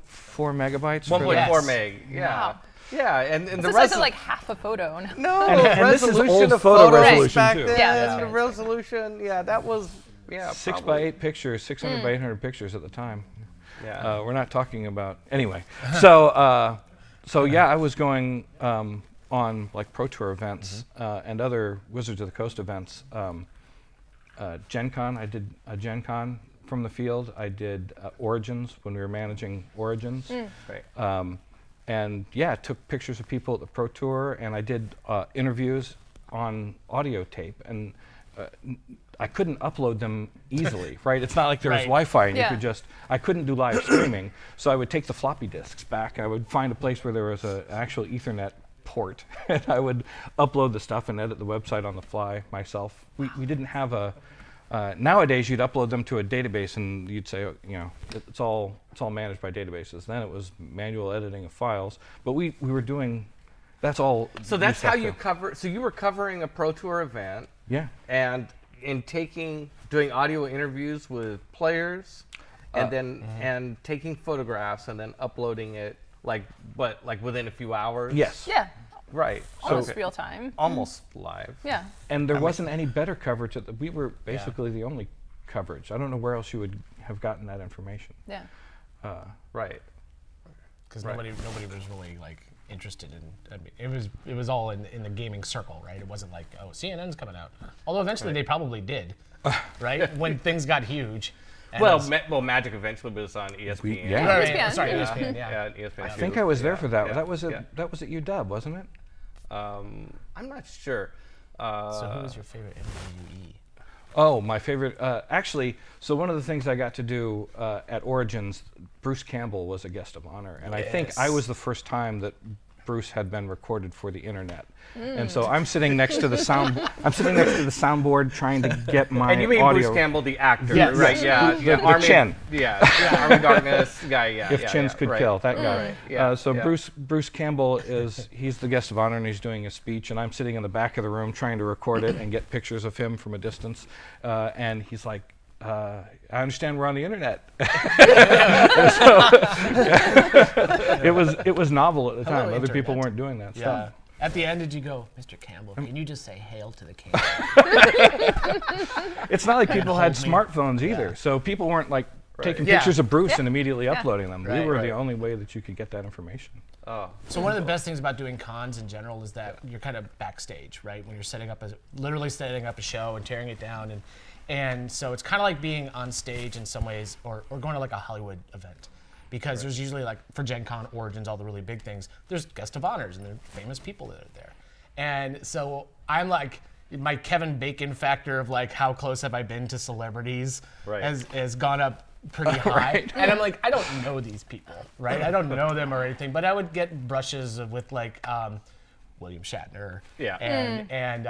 megabytes. for 1.4 Yes. meg. Yeah. Wow. Yeah, and the The size rest of like half a photo. no And this is resolution old of photo photos resolution, back too. then. Yeah, that's the right. resolution. Yeah, that was 6 by probably- 8 pictures, 600 by 800 pictures at the time. Yeah. We're not talking about anyway. So yeah, I was going on like Pro Tour events and other Wizards of the Coast events. Gen Con, I did a Gen Con from the field. I did Origins when we were managing Origins. Right. And yeah, took pictures of people at the Pro Tour, and I did interviews on audio tape, and I couldn't upload them easily, right? It's not like there was Right. Wi-Fi and Yeah. you could just, I couldn't do live streaming, so I would take the floppy disks back, I would find a place where there was an actual Ethernet port, and I would upload the stuff and edit the website on the fly myself. We didn't have a, nowadays you'd upload them to a database and you'd say, you know, it's all managed by databases. Then it was manual editing of files, but we were doing, that's all. So new that's how stuff you too. cover. So you were covering a Pro Tour event. Yeah. And doing audio interviews with players, and then and taking photographs and then uploading it like within a few hours. Yes. Yeah, Right. almost Okay. real time. Almost live. Yeah. And there wasn't any better coverage. We were basically the only coverage. I don't know where else you would have gotten that information. Yeah. Right. Because Right. nobody was really like interested in. I mean, it was all in the gaming circle, right? It wasn't like, oh, CNN's coming out. Although eventually they probably did, right? When things got huge. And Well, it was- Magic eventually was on ESPN. yeah. Right, ESPN, sorry, yeah. ESPN, yeah. Yeah, ESPN. I think I was there for that. Yeah, That was yeah. that was at UW, wasn't it? I'm not sure. So who was your favorite MWE? Oh, my favorite. Actually, so one of the things I got to do at Origins, Bruce Campbell was a guest of honor, and I think I Yes. was the first time that Bruce had been recorded for the internet. And so I'm sitting next to the soundboard trying to get my And you mean audio. Bruce Campbell, the actor, Yes. right? Yeah, The Army, Chin. Yeah, Army Darkness guy. Yeah, If yeah, chins yeah, could right. kill, that guy. Right, yeah, So yeah. Bruce Campbell he's the guest of honor and he's doing a speech, and I'm sitting in the back of the room trying to record it and get pictures of him from a distance, and he's like, I understand we're on the internet. It was novel at the time. Other people Internet. weren't doing that Yeah. stuff. At the end, did you go, Mr. Campbell? Can you just say hail to the king? It's not like people had hold me. smartphones either, so people weren't like taking Yeah. pictures of Bruce Yeah. and immediately Yeah. uploading them. We Right, were right. the only way that you could get that information. Oh, So one of the best things about doing cons in general is that you're kind of backstage, right? When you're literally setting up a show and tearing it down, and so it's kind of like being on stage in some ways, or going to like a Hollywood event, because there's usually like for Gen Con, Origins, all the really big things. There's guest of honors and there are famous people that are there, and so I'm like. My Kevin Bacon factor of like how close have I been to celebrities Right. has gone up pretty high. Right. And I'm like, I don't know these people, right? I don't know them or anything, but I would get brushes with like William Shatner. Yeah. And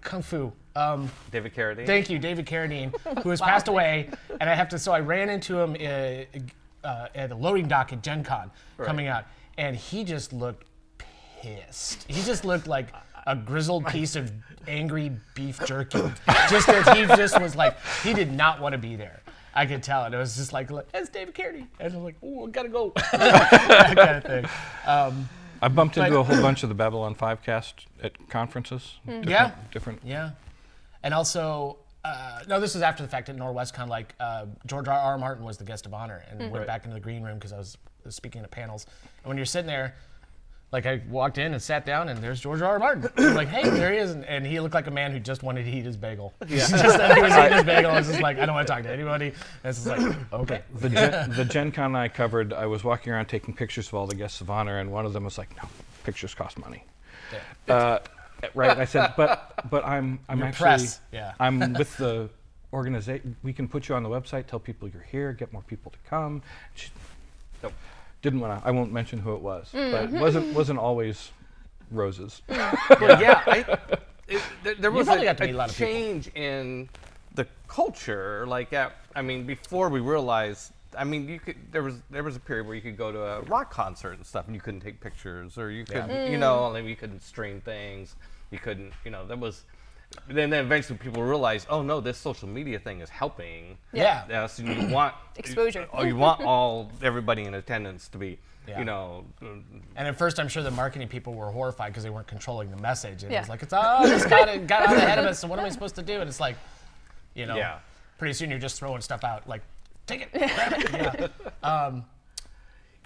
Kung Fu. David Carradine. Thank you, David Carradine, who has passed away. And I ran into him at the loading dock at Gen Con coming out, and he just looked pissed. He just looked like a grizzled piece of angry beef jerky. Just that he just was like, he did not want to be there. I could tell it. It was just like it's David Carradine. And I was like, oh, I gotta go. That kind of thing. I bumped into But- a whole bunch of the Babylon 5 cast at conferences. Yeah. Different. Yeah. And also, No, this was after the fact at NorWestCon. Like George R.R. Martin was the guest of honor, and went back into the green room because I was speaking at panels. And when you're sitting there, like I walked in and sat down, and there's George R.R. Martin. I'm like, hey, there he is, and he looked like a man who just wanted to eat his bagel. Just that he was eating his bagel. I was just like, I don't want to talk to anybody. And it's just like, okay. The Gen Con I covered, I was walking around taking pictures of all the guests of honor, and one of them was like, "No, pictures cost money." Yeah. Right. And I said, "But I'm Your actually press, yeah. I'm with the organization. We can put you on the website, tell people you're here, get more people to come." She didn't want to. I won't mention who it was, but it wasn't always roses. Well, yeah, there was probably got to meet a lot of people. change in the culture. Like, I mean, before we realized, I mean, there was a period where you could go to a rock concert and stuff, and you couldn't take pictures, or you could, you know, and you couldn't stream things. You couldn't, you know, there was. Then eventually people realized, oh no, this social media thing is helping. Yeah. So you want Exposure. Or you want everybody in attendance to be, Yeah. you know. And at first, I'm sure the marketing people were horrified because they weren't controlling the message. And it Yeah. was like, this got out ahead of us, so what am I supposed to do? And it's like, you know, Yeah. pretty soon you're just throwing stuff out, like, take it, grab it. Yeah.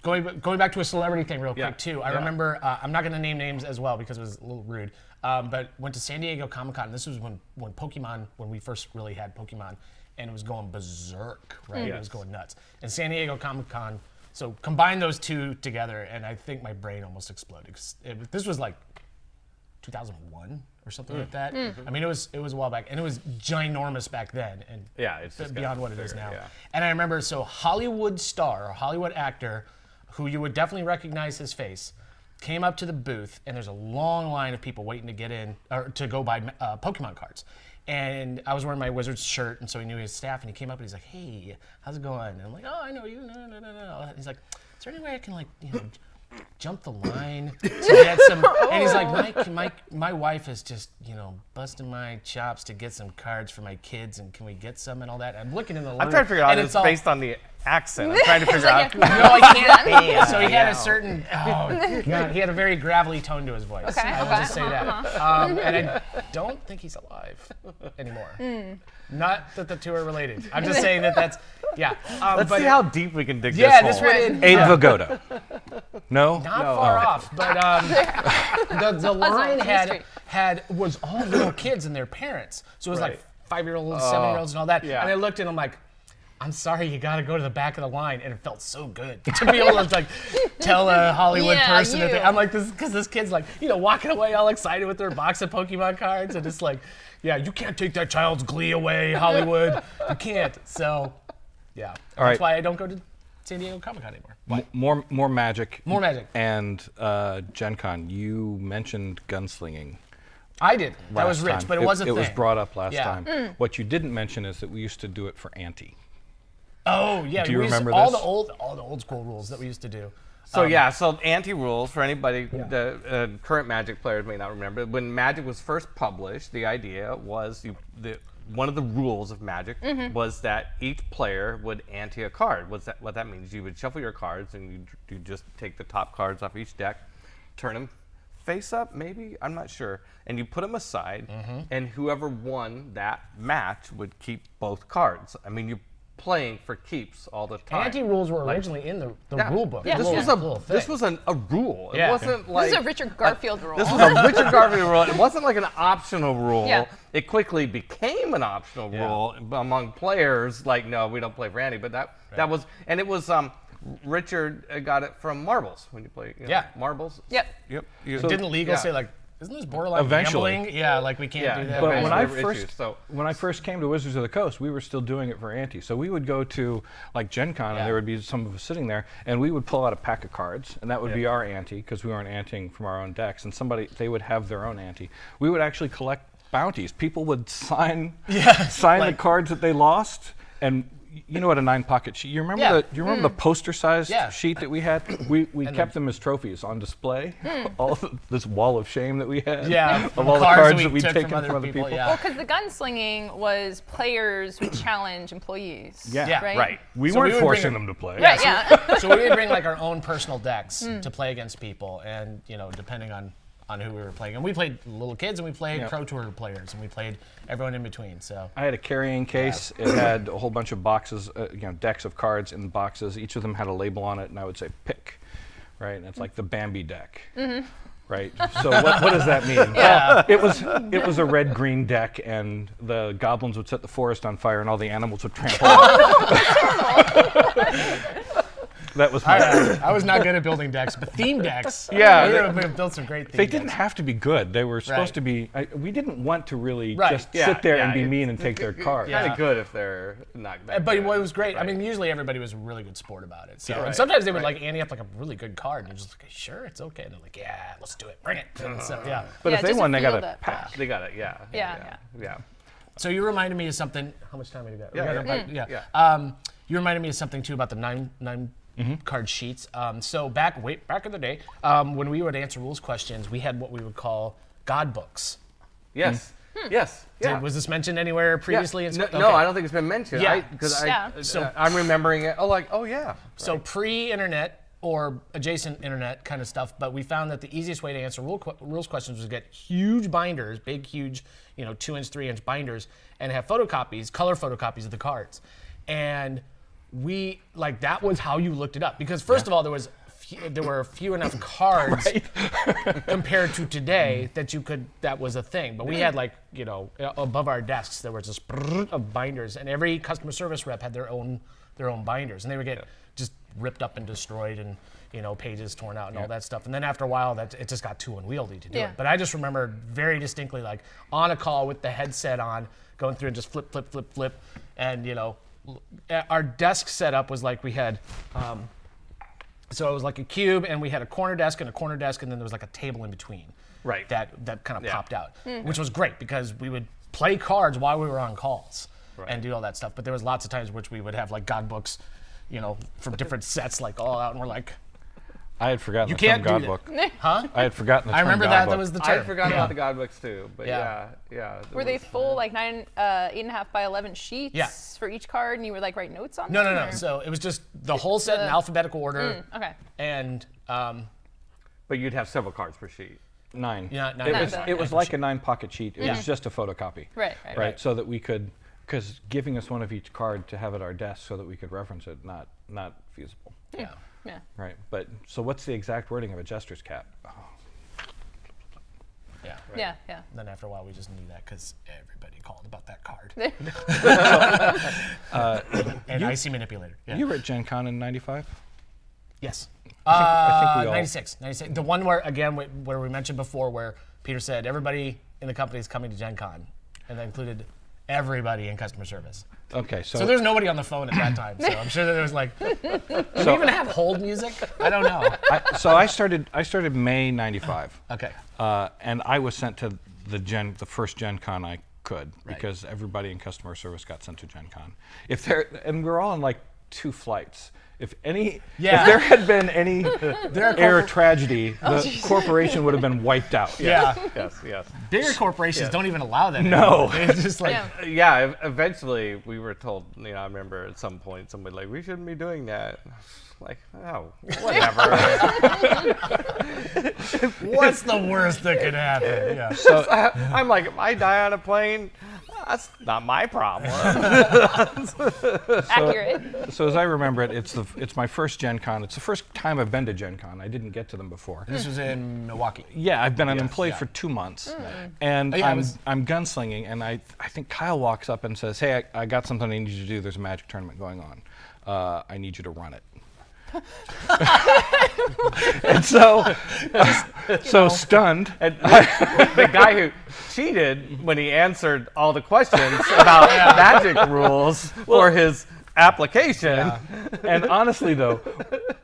Going back to a celebrity thing real quick, too. I remember, I'm not going to name names as well because it was a little rude, but went to San Diego Comic-Con. This was when Pokemon, when we first really had Pokemon, and it was going berserk, right? It was going nuts. And San Diego Comic-Con, so combine those two together, and I think my brain almost exploded. This was like 2001 or something like that. I mean, it was a while back, and it was ginormous back then, and It's just beyond gotten what it is bigger, now. yeah. And I remember, so Hollywood star or Hollywood actor, who you would definitely recognize his face, came up to the booth, and there's a long line of people waiting to get in or to go buy Pokemon cards. And I was wearing my Wizards shirt, and so he knew his staff, and he came up and he's like, "Hey, how's it going?" And I'm like, "Oh, I know you." No. And he's like, "Is there any way I can, like, you know, jump the line to get some?" And he's like, my wife is just, you know, busting my chops to get some cards for my kids, and can we get some and all that? And I'm looking in the line. I'm trying to figure out and if it's based on the accent. I'm trying to figure out. No, I can't. So he had a certain. Oh God, he had a very gravelly tone to his voice. Okay, I will okay, just say that. And I don't think he's alive anymore. Not that the two are related. I'm just saying that's. Yeah. Let's see how deep we can dig Yeah, this this hole. one. Abe Vigoda. No. Not far off, but the line history. was all little kids and their parents. So it was like 5-year-olds, 7-year-olds, and all that. yeah. And I looked and I'm like, I'm sorry, you got to go to the back of the line, and it felt so good to be able to like tell a Hollywood Yeah, person that you. I'm like this because this kid's like, you know, walking away all excited with their box of Pokemon cards, and it's like, yeah, you can't take that child's glee away, Hollywood. You can't. So, yeah, All that's right. why I don't go to San Diego Comic-Con anymore. More magic. More magic. And Gen Con, you mentioned gunslinging. I did. That was last Rich, time. but it was a thing. It was brought up last Yeah. time. What you didn't mention is that we used to do it for ante. Oh yeah, Do you we used remember all this? the old school rules that we used to do. So so anti-rules for anybody, the current Magic players may not remember. When Magic was first published, the idea was one of the rules of Magic was that each player would ante a card. What that means? You would shuffle your cards, and you just take the top cards off each deck, turn them face up, maybe, I'm not sure, and you put them aside, and whoever won that match would keep both cards. I mean, you're playing for keeps all the time. Anti-rules were originally in the rule book. Yeah. This was a rule. It Yeah. wasn't like This is a Richard Garfield rule. This was a Richard Garfield rule. It wasn't like an optional rule. Yeah. It quickly became an optional rule among players. Like, no, we don't play for Andy. But that was, and it was Richard got it from marbles when you play. Marbles. Yep. Yep. Didn't legal say like, isn't this borderline Eventually. gambling? Yeah, like we can't do that. But Eventually when I first came to Wizards of the Coast, we were still doing it for ante. So we would go to like Gen Con, and there would be some of us sitting there, and we would pull out a pack of cards, and that would be our ante because we weren't anteing from our own decks. And they would have their own ante. We would actually collect bounties. People would sign the cards that they lost, and you know what a 9-pocket sheet. You remember you remember the poster-sized sheet that we had? We kept them as trophies on display. All this wall of shame that we had. Yeah, of all the cards that we'd took taken from other people. Yeah. Well, because the gunslinging was players would challenge employees. Yeah, right. We So weren't we would forcing bring them to play. Right, yeah. So we would bring like our own personal decks to play against people, and you know, depending on who we were playing. And we played little kids, and we played Pro Tour players, and we played everyone in between. So I had a carrying case. It had a whole bunch of boxes, decks of cards in the boxes. Each of them had a label on it, and I would say pick, right? And it's like the Bambi deck, right? So what does that mean? Yeah. It was a red-green deck, and the goblins would set the forest on fire, and all the animals would trample it. That was my. I was not good at building decks, but theme decks. Yeah, we would have built some great theme They decks. didn't have to be good. They were supposed to be. We didn't want to really Right. just Yeah, sit there and yeah, be mean and take their cards. Yeah. Kind of good if they're not bad. But what was great, I mean, usually everybody was a really good sport about it. So, and sometimes they would like ante up like a really good card, and you're just like, sure, it's okay. And they're like, yeah, let's do it, bring it. And so yeah. But Yeah, if they just to won, they got feel a that pack. They got it, yeah. Yeah. So you reminded me of something. How much time have we got? Yeah. You reminded me of something too about the nine card sheets. So back in the day, when we would answer rules questions, we had what we would call God books. Yes. Yes. Yeah. Was this mentioned anywhere previously? No, Okay. no, I don't think it's been mentioned. Yeah. I'm remembering it. Oh yeah. So pre-internet or adjacent internet kind of stuff, but we found that the easiest way to answer rules questions was to get huge binders, big, huge, 2-inch, 3-inch binders, and have photocopies, color photocopies of the cards. And we, that was how you looked it up. Because first of all, there were few enough cards compared to today that was a thing. But we had above our desks, there was this of binders, and every customer service rep had their own binders, and they would get just ripped up and destroyed, and pages torn out and all that stuff. And then after a while, it just got too unwieldy to do it. But I just remember very distinctly, on a call with the headset on, going through and just flip, flip, flip, flip, and our desk setup was we had. So it was like a cube, and we had a corner desk, and then there was a table in between. Right. That kind of popped out, which was great because we would play cards while we were on calls and do all that stuff. But there was lots of times which we would have God books, from different sets all out, and we're like, I had forgotten You the term can't do God that. book. huh? I had forgotten the term I remember God that. book. That was the term. I forgot about the God books too. But Yeah. yeah. Were they full 8.5 by 11 sheets Yeah. for each card, and you would write notes on No. them? or- So it was just the whole set in alphabetical order, Okay. and But you'd have several cards per sheet. 9. Yeah, 9. It was like a 9-pocket sheet. It was just a photocopy. Right. So that we could, because giving us one of each card to have at our desk so that we could reference it, not feasible. yeah. Yeah. Right. But so what's the exact wording of a jester's cap? Oh, Yeah. Yeah. Then after a while, we just knew that because everybody called about that card. And IC manipulator. Yeah. You were at Gen Con in '95? Yes. I think we all. 96. The one where, again, where we mentioned before, where Peter said everybody in the company is coming to Gen Con, and that included everybody in customer service. Okay, So there's nobody on the phone at that time. So I'm sure that it was did we even have hold music? I don't know. I started May '95. Okay. And I was sent to the first Gen Con I could because everybody in customer service got sent to Gen Con. And we're all on 2 flights. If there had been any air tragedy, the corporation would have been wiped out. Yeah. Yes. Bigger corporations don't even allow that. No. anymore. It's just Yeah. Eventually, we were told. I remember at some point somebody we shouldn't be doing that. Oh, whatever. what's the worst that could happen? Yeah. So I'm like, if I die on a plane, that's not my problem. Accurate. So as I remember it, it's my first Gen Con. It's the first time I've been to Gen Con. I didn't get to them before. This was in Milwaukee. Yeah, I've been unemployed for 2 months, and I'm gunslinging, and I think Kyle walks up and says, "Hey, I got something I need you to do. There's a Magic tournament going on. I need you to run it." And so stunned. And the guy who cheated when he answered all the questions about magic rules for his application. And honestly, though,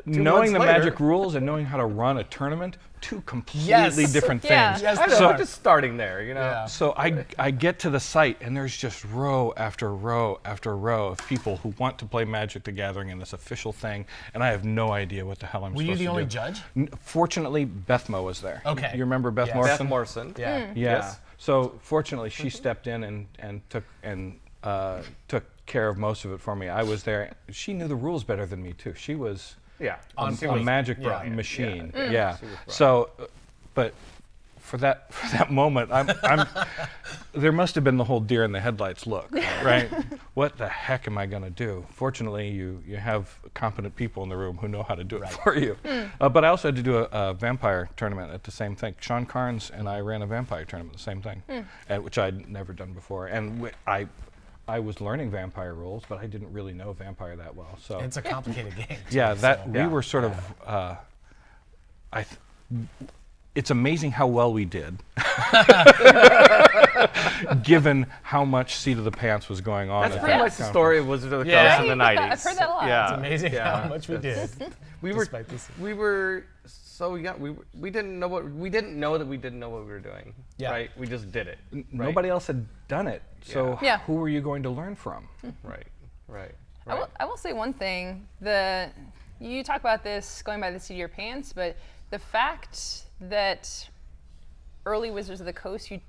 knowing the months later. magic rules and knowing how to run a tournament, 2 completely different things. Yeah. Yes, I know, so- we're just starting there, Yeah. So I get to the site, and there's just row after row after row of people who want to play Magic the Gathering in this official thing, and I have no idea what the hell I'm Were supposed you to the only do. Judge? Fortunately, Beth Mo was there. Okay. You remember Beth Yes. Morrison? Beth Morrison. Yeah. Yeah. Yes. So fortunately, she stepped in and took care of most of it for me. I was there. She knew the rules better than me too. She was Yeah. On a point. Magic Yeah. machine. Yeah. Yeah. She was brilliant. So, but for that moment, there must have been the whole deer in the headlights look, right? What the heck am I going to do? Fortunately, you have competent people in the room who know how to do it for you. But I also had to do a vampire tournament at the same thing. Sean Carnes and I ran a vampire tournament, the same thing, which I'd never done before. And I was learning vampire rules, but I didn't really know vampire that well. So It's a complicated game. yeah, too, we were sort of. It's amazing how well we did, given how much seat of the pants was going on. That's at pretty that much the conference. story of Wizards of the Yeah. Coast in the 90s. I've heard that a lot. Yeah. It's amazing Yeah. how much we did. We were despite this. we were so young. We didn't know what we didn't know that we didn't know what we were doing. Yeah. Right. We just did it. Right? Nobody else had done it, so Yeah. who were you going to learn from? Right. Right. I will say one thing. You talk about this going by the seat of your pants, but the fact that early Wizards of the Coast, you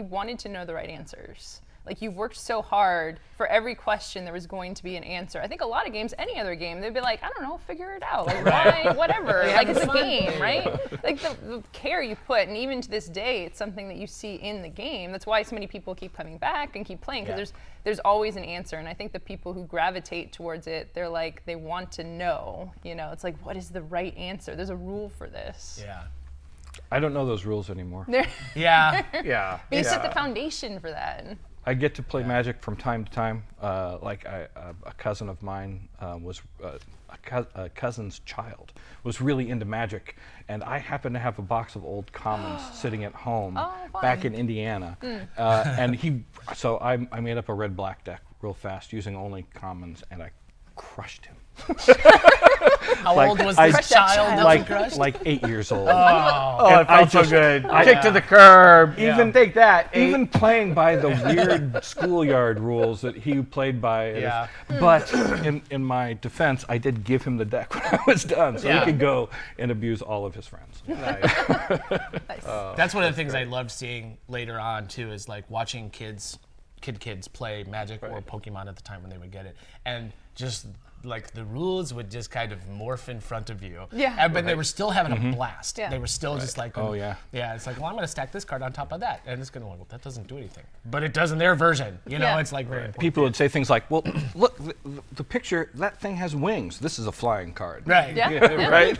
wanted to know the right answers. Like, you worked so hard for every question there was going to be an answer. I think a lot of games, any other game, they'd be like, I don't know, figure it out. Like, why, whatever. Like, it's a game, right? Like, the care you put, and even to this day, it's something that you see in the game. That's why so many people keep coming back and keep playing, because there's always an answer. And I think the people who gravitate towards it, they're like, they want to know. You know, it's like, what is the right answer? There's a rule for this. Yeah. I don't know those rules anymore. Yeah. Yeah. But you set the foundation for that. I get to play Magic from time to time. Like a cousin of mine was a cousin's child was really into Magic, and I happen to have a box of old commons sitting at home back in Indiana, and so I made up a red-black deck real fast using only commons, and I crushed him. How old was this child? Like 8 years old. Oh, it felt so good. Kick to the curb. Even take that. Even playing by the weird schoolyard rules that he played by. Yeah. But in my defense, I did give him the deck when I was done, so he could go and abuse all of his friends. That's one of the things I loved seeing later on too, is like watching kids play Magic or Pokemon at the time when they would get it, and just like the rules would just kind of morph in front of you. Yeah. But they were still having a blast. Yeah. They were still just like, Oh, yeah. Yeah, it's like, well, I'm going to stack this card on top of that. And it's going to, well, that doesn't do anything. But it does in their version. You know, it's like very important. People would say things like, well, look, the picture, that thing has wings. This is a flying card. Right. Yeah. Right?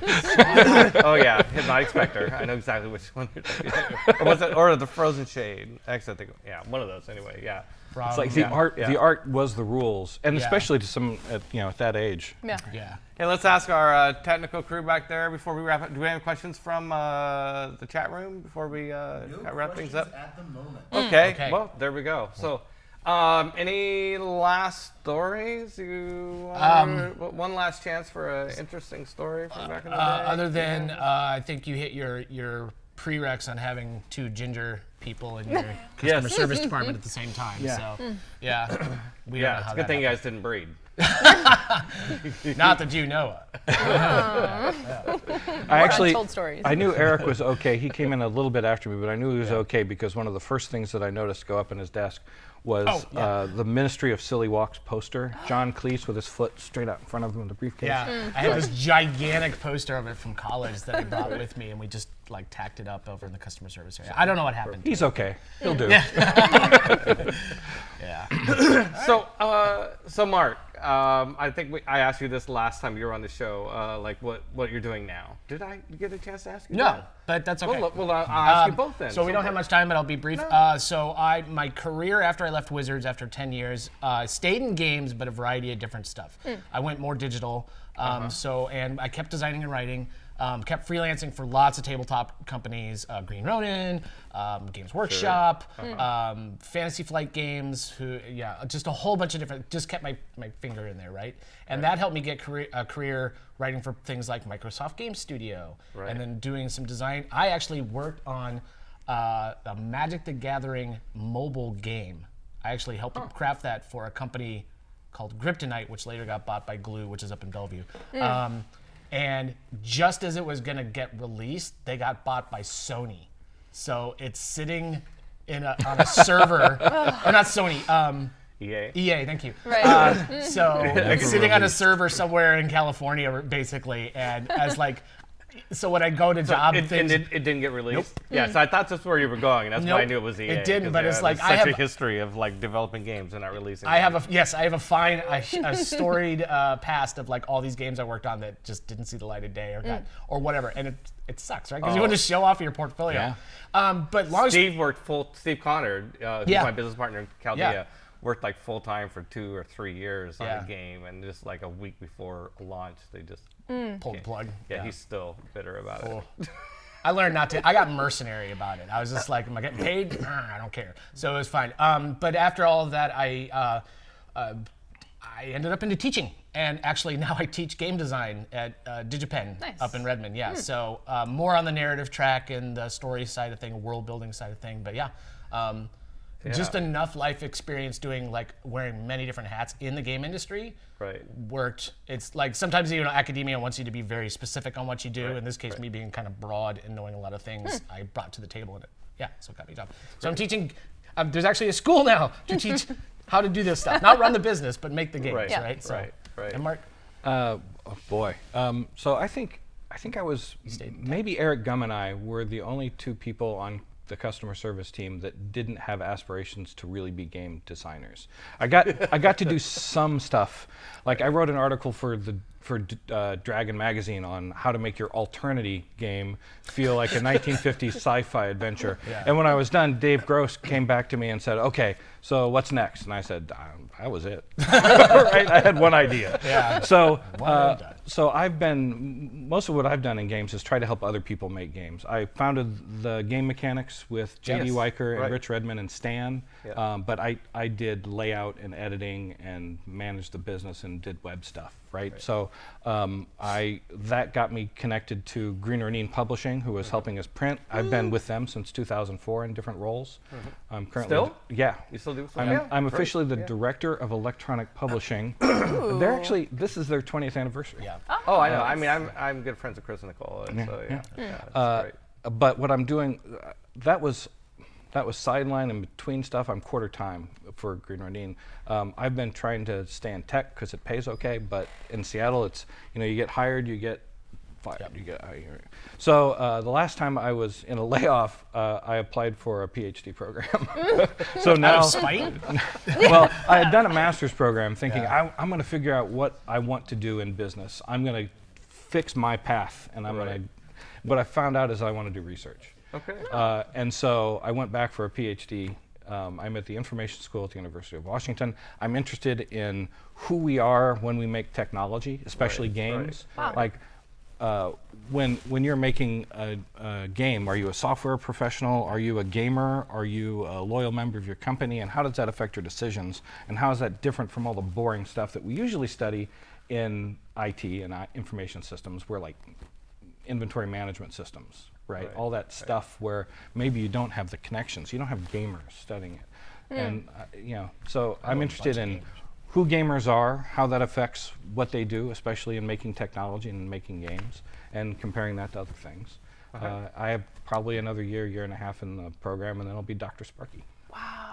Oh yeah, Hypnotic Spectre. I know exactly which one you're talking about. Or was it, or the Frozen Shade? Actually, I think, yeah, one of those anyway. Yeah. It's like the art was the rules, and Yeah. especially to some at that age. Yeah. Yeah. Okay, let's ask our technical crew back there before we wrap up. Do we have questions from the chat room before we wrap things up? At the moment. Okay. Okay. Well, there we go. So, any last stories? One last chance for an interesting story from back in the day. Other than, I think you hit your prereqs on having two ginger people in your customer service department at the same time. Yeah. So, yeah. We don't know Yeah, it's how a good that thing you guys didn't breed. happened. Not that you know of. I actually, untold stories. I knew Eric was okay. He came in a little bit after me, but I knew he was okay because one of the first things that I noticed go up in his desk was the Ministry of Silly Walks poster. John Cleese with his foot straight out in front of him in the briefcase. Yeah, I had this gigantic poster of it from college that I brought with me, and we just like tacked it up over in the customer service area. I don't know what happened. He's okay. He'll do. Yeah. So Mark, I think I asked you this last time you were on the show, like what you're doing now. Did I get a chance to ask you No, that? but that's okay. Well, I'll ask you both then. So we don't have much time, but I'll be brief. So my career after I left Wizards after 10 years, stayed in games, but a variety of different stuff. I went more digital. And I kept designing and writing. Kept freelancing for lots of tabletop companies, Green Ronin, Games Workshop, Fantasy Flight Games, just a whole bunch of different, just kept my finger in there, right? And that helped me get a career writing for things like Microsoft Game Studio, and then doing some design. I actually worked on a Magic the Gathering mobile game. I actually helped craft that for a company called Kryptonite, which later got bought by Glue, which is up in Bellevue. And just as it was going to get released, they got bought by Sony. So it's sitting on a server, or not Sony, EA, thank you. Right. So it's sitting on a server somewhere in California, basically. And as like, So when I go to job things, it didn't get released. Yeah, so I thought that's where you were going, and that's why I knew it was EA. It didn't, 'cause but it's like there's I such have a history of like developing games and not releasing. I them. have a storied past of like all these games I worked on that just didn't see the light of day or whatever, and it sucks, right? Because you want to show off your portfolio. Yeah. But long Steve Connor, who's Yeah. my business partner in Chaldea, Yeah. worked like full time for 2 or 3 years on Yeah. a game, and just like a week before launch, they just pulled the plug. yeah, he's still bitter about Cool. it. I learned not to. I got mercenary about it. I was just like, am I getting paid? I don't care. So it was fine. But after all of that, I ended up into teaching, and actually now I teach game design at Digipen Nice. up in Redmond. Yeah. So more on the narrative track and the story side of thing, world building side of thing. But yeah. Just enough life experience doing like wearing many different hats in the game industry. Right. Worked. It's like sometimes academia wants you to be very specific on what you do. Right, In this case, me being kind of broad and knowing a lot of things, Hmm. I brought to the table in it. Yeah, so it got me a job. So I'm teaching. There's actually a school now to teach how to do this stuff, not run the business, but make the games. Right. Yeah. Right. So, Right. And Mark. Oh boy. So I think I was maybe Eric Gum and I were the only two people on the customer service team that didn't have aspirations to really be game designers. I got to do some stuff. Like I wrote an article for Dragon Magazine on how to make your alternity game feel like a 1950s sci-fi adventure. Yeah. And when I was done, Dave Gross came back to me and said, "Okay, so what's next?" And I said, "That was it." Right? I had one idea. Yeah. So, Well done. so most of what I've done in games is try to help other people make games. I founded the Game Mechanics with J.D. Yes, Wiker and right. Rich Redman and Stan, Yeah. but I did layout and editing and managed the business and did web stuff, right? So that got me connected to Green Ronin Publishing, who was helping us print. I've been with them since 2004 in different roles. I'm currently Still? Yeah. You still do I'm, something? I'm officially the director of electronic publishing. They're actually, this is their 20th anniversary. Yeah. Oh, I know. I mean, I'm good friends with Chris and Nicole, and so that's great. But what I'm doing, that was sideline and between stuff. I'm quarter time for Green Ronin. I've been trying to stay in tech because it pays okay, but in Seattle, it's, you get hired, you get fired, you get hired. So the last time I was in a layoff, I applied for a PhD program. So now, Out of spite? well, I had done a master's program thinking I'm going to figure out what I want to do in business. I'm going to fix my path, and I'm going to. What I found out is I want to do research. Okay. And so I went back for a PhD. I'm at the Information School at the University of Washington. I'm interested in who we are when we make technology, especially games. Wow. Like when you're making a game, are you a software professional? Are you a gamer? Are you a loyal member of your company? And how does that affect your decisions? And how is that different from all the boring stuff that we usually study in IT and information systems, where like inventory management systems, right? All that stuff where maybe you don't have the connections. You don't have gamers studying it. And, so I'm interested in who gamers are, how that affects what they do, especially in making technology and making games, and comparing that to other things. I have probably another year and a half in the program, and then I'll be Dr. Sparky.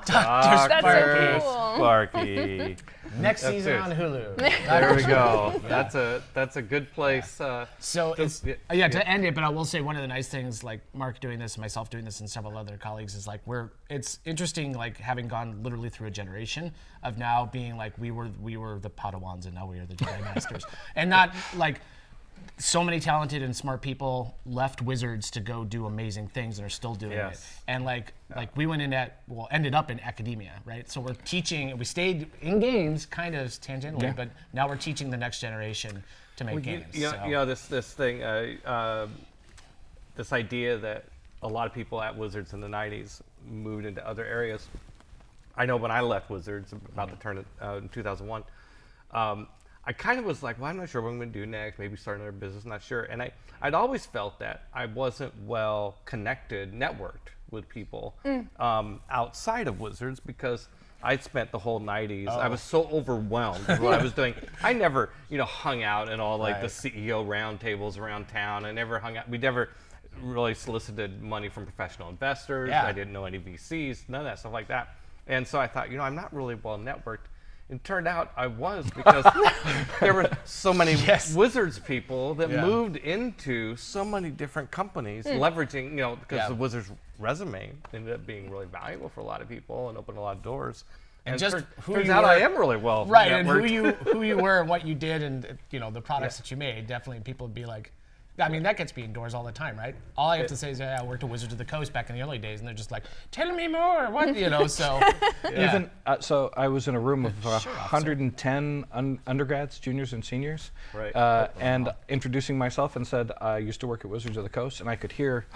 That's so Dr. cool. Sparky. Next That's season it. on Hulu. There we go. That's a good place. So it's, yeah, to end it, but I will say one of the nice things, like Mark doing this, myself doing this, and several other colleagues, is like it's interesting, like having gone literally through a generation of now being like we were the Padawans and now we are the Jedi Masters, and not like so many talented and smart people left Wizards to go do amazing things and are still doing it. And like we went in ended up in academia, right? So we're teaching, we stayed in games kind of tangentially, but now we're teaching the next generation to make games. This thing, this idea that a lot of people at Wizards in the 90s moved into other areas. I know when I left Wizards about to turn in 2001, I kind of was like, well, I'm not sure what I'm going to do next. Maybe start another business, not sure. And I'd always felt that I wasn't well connected, networked with people outside of Wizards because I'd spent the whole 90s. I was so overwhelmed with what I was doing. I never, hung out in all like the CEO roundtables around town. I never hung out. We never really solicited money from professional investors. I didn't know any VCs, none of that stuff like that. And so I thought, I'm not really well networked. It turned out I was, because there were so many Wizards people that moved into so many different companies, leveraging, because the Wizards resume ended up being really valuable for a lot of people and opened a lot of doors. And just turns out I am really well right, and networked. who you were and what you did, and the products that you made. Definitely, people would be like, I mean, that gets me indoors all the time, right? All I have to say is, I worked at Wizards of the Coast back in the early days, and they're just like, tell me more, what, so. Even, so I was in a room of 110 undergrads, juniors, and seniors, and introducing myself and said, I used to work at Wizards of the Coast, and I could hear,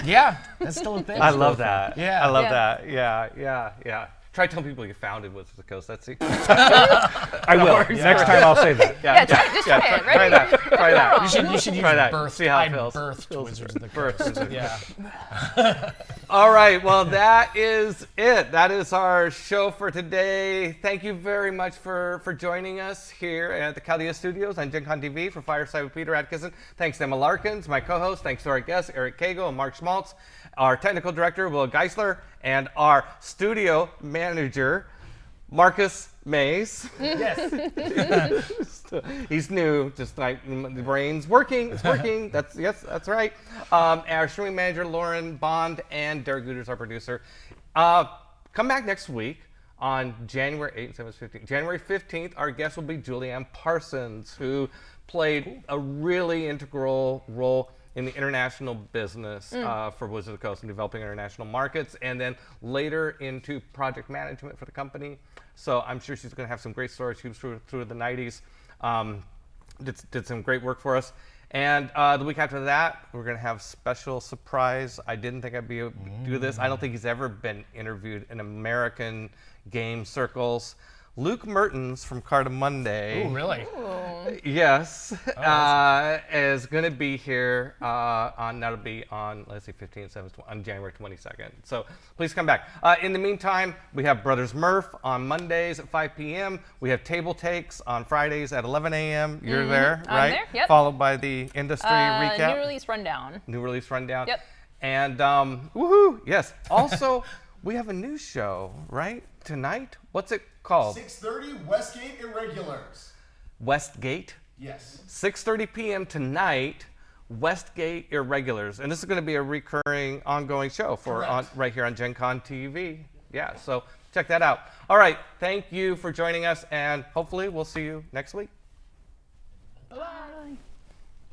yeah, that's still a thing. I love that. Yeah. I love that. Yeah. Try telling people you founded Wizards of the Coast. That's it. I will. Next time I'll say that. Try it, right? Try that. Try that. You should use that. birth. See how it I feels. birthed Wizards of the Coast. Yeah. All right. Well, that is it. That is our show for today. Thank you very much for joining us here at the Cagle Studios on Gen Con TV for Fireside with Peter Adkison. Thanks to Emma Larkins, my co-host. Thanks to our guests, Eric Cagle and Marc Schmalz, our technical director, Will Geisler, and our studio manager, Marcus Mays. Yes. He's new, just like the brain's working. It's working. That's right. Our streaming manager, Lauren Bond, and Derek Gooders, our producer. Come back next week on January 8th, 15th. January 15th, our guest will be Julianne Parsons, who played a really integral role in the international business for Wizards of the Coast and developing international markets, and then later into project management for the company. So I'm sure she's going to have some great stories. She was through the 90s, did some great work for us. And the week after that, we're going to have special surprise. I didn't think I'd be able to do this. I don't think he's ever been interviewed in American game circles. Luke Mertens from Cardamonde. Oh, really? Yes, is going to be here that'll be on, let's see, 15th, 17th, on January 22nd. So please come back. In the meantime, we have Brothers Murph on Mondays at 5 p.m. We have Table Takes on Fridays at 11 a.m. You're there, right? I'm there, yep. Followed by the industry recap. New release rundown. New release rundown. Yep. And woohoo, yes. Also, we have a new show, right? Tonight? What's it called? 6:30 Westgate Irregulars. Westgate? Yes. 6:30 p.m. tonight, Westgate Irregulars. And this is going to be a recurring, ongoing show right here on Gen Con TV. Yeah, so check that out. All right, thank you for joining us, and hopefully we'll see you next week.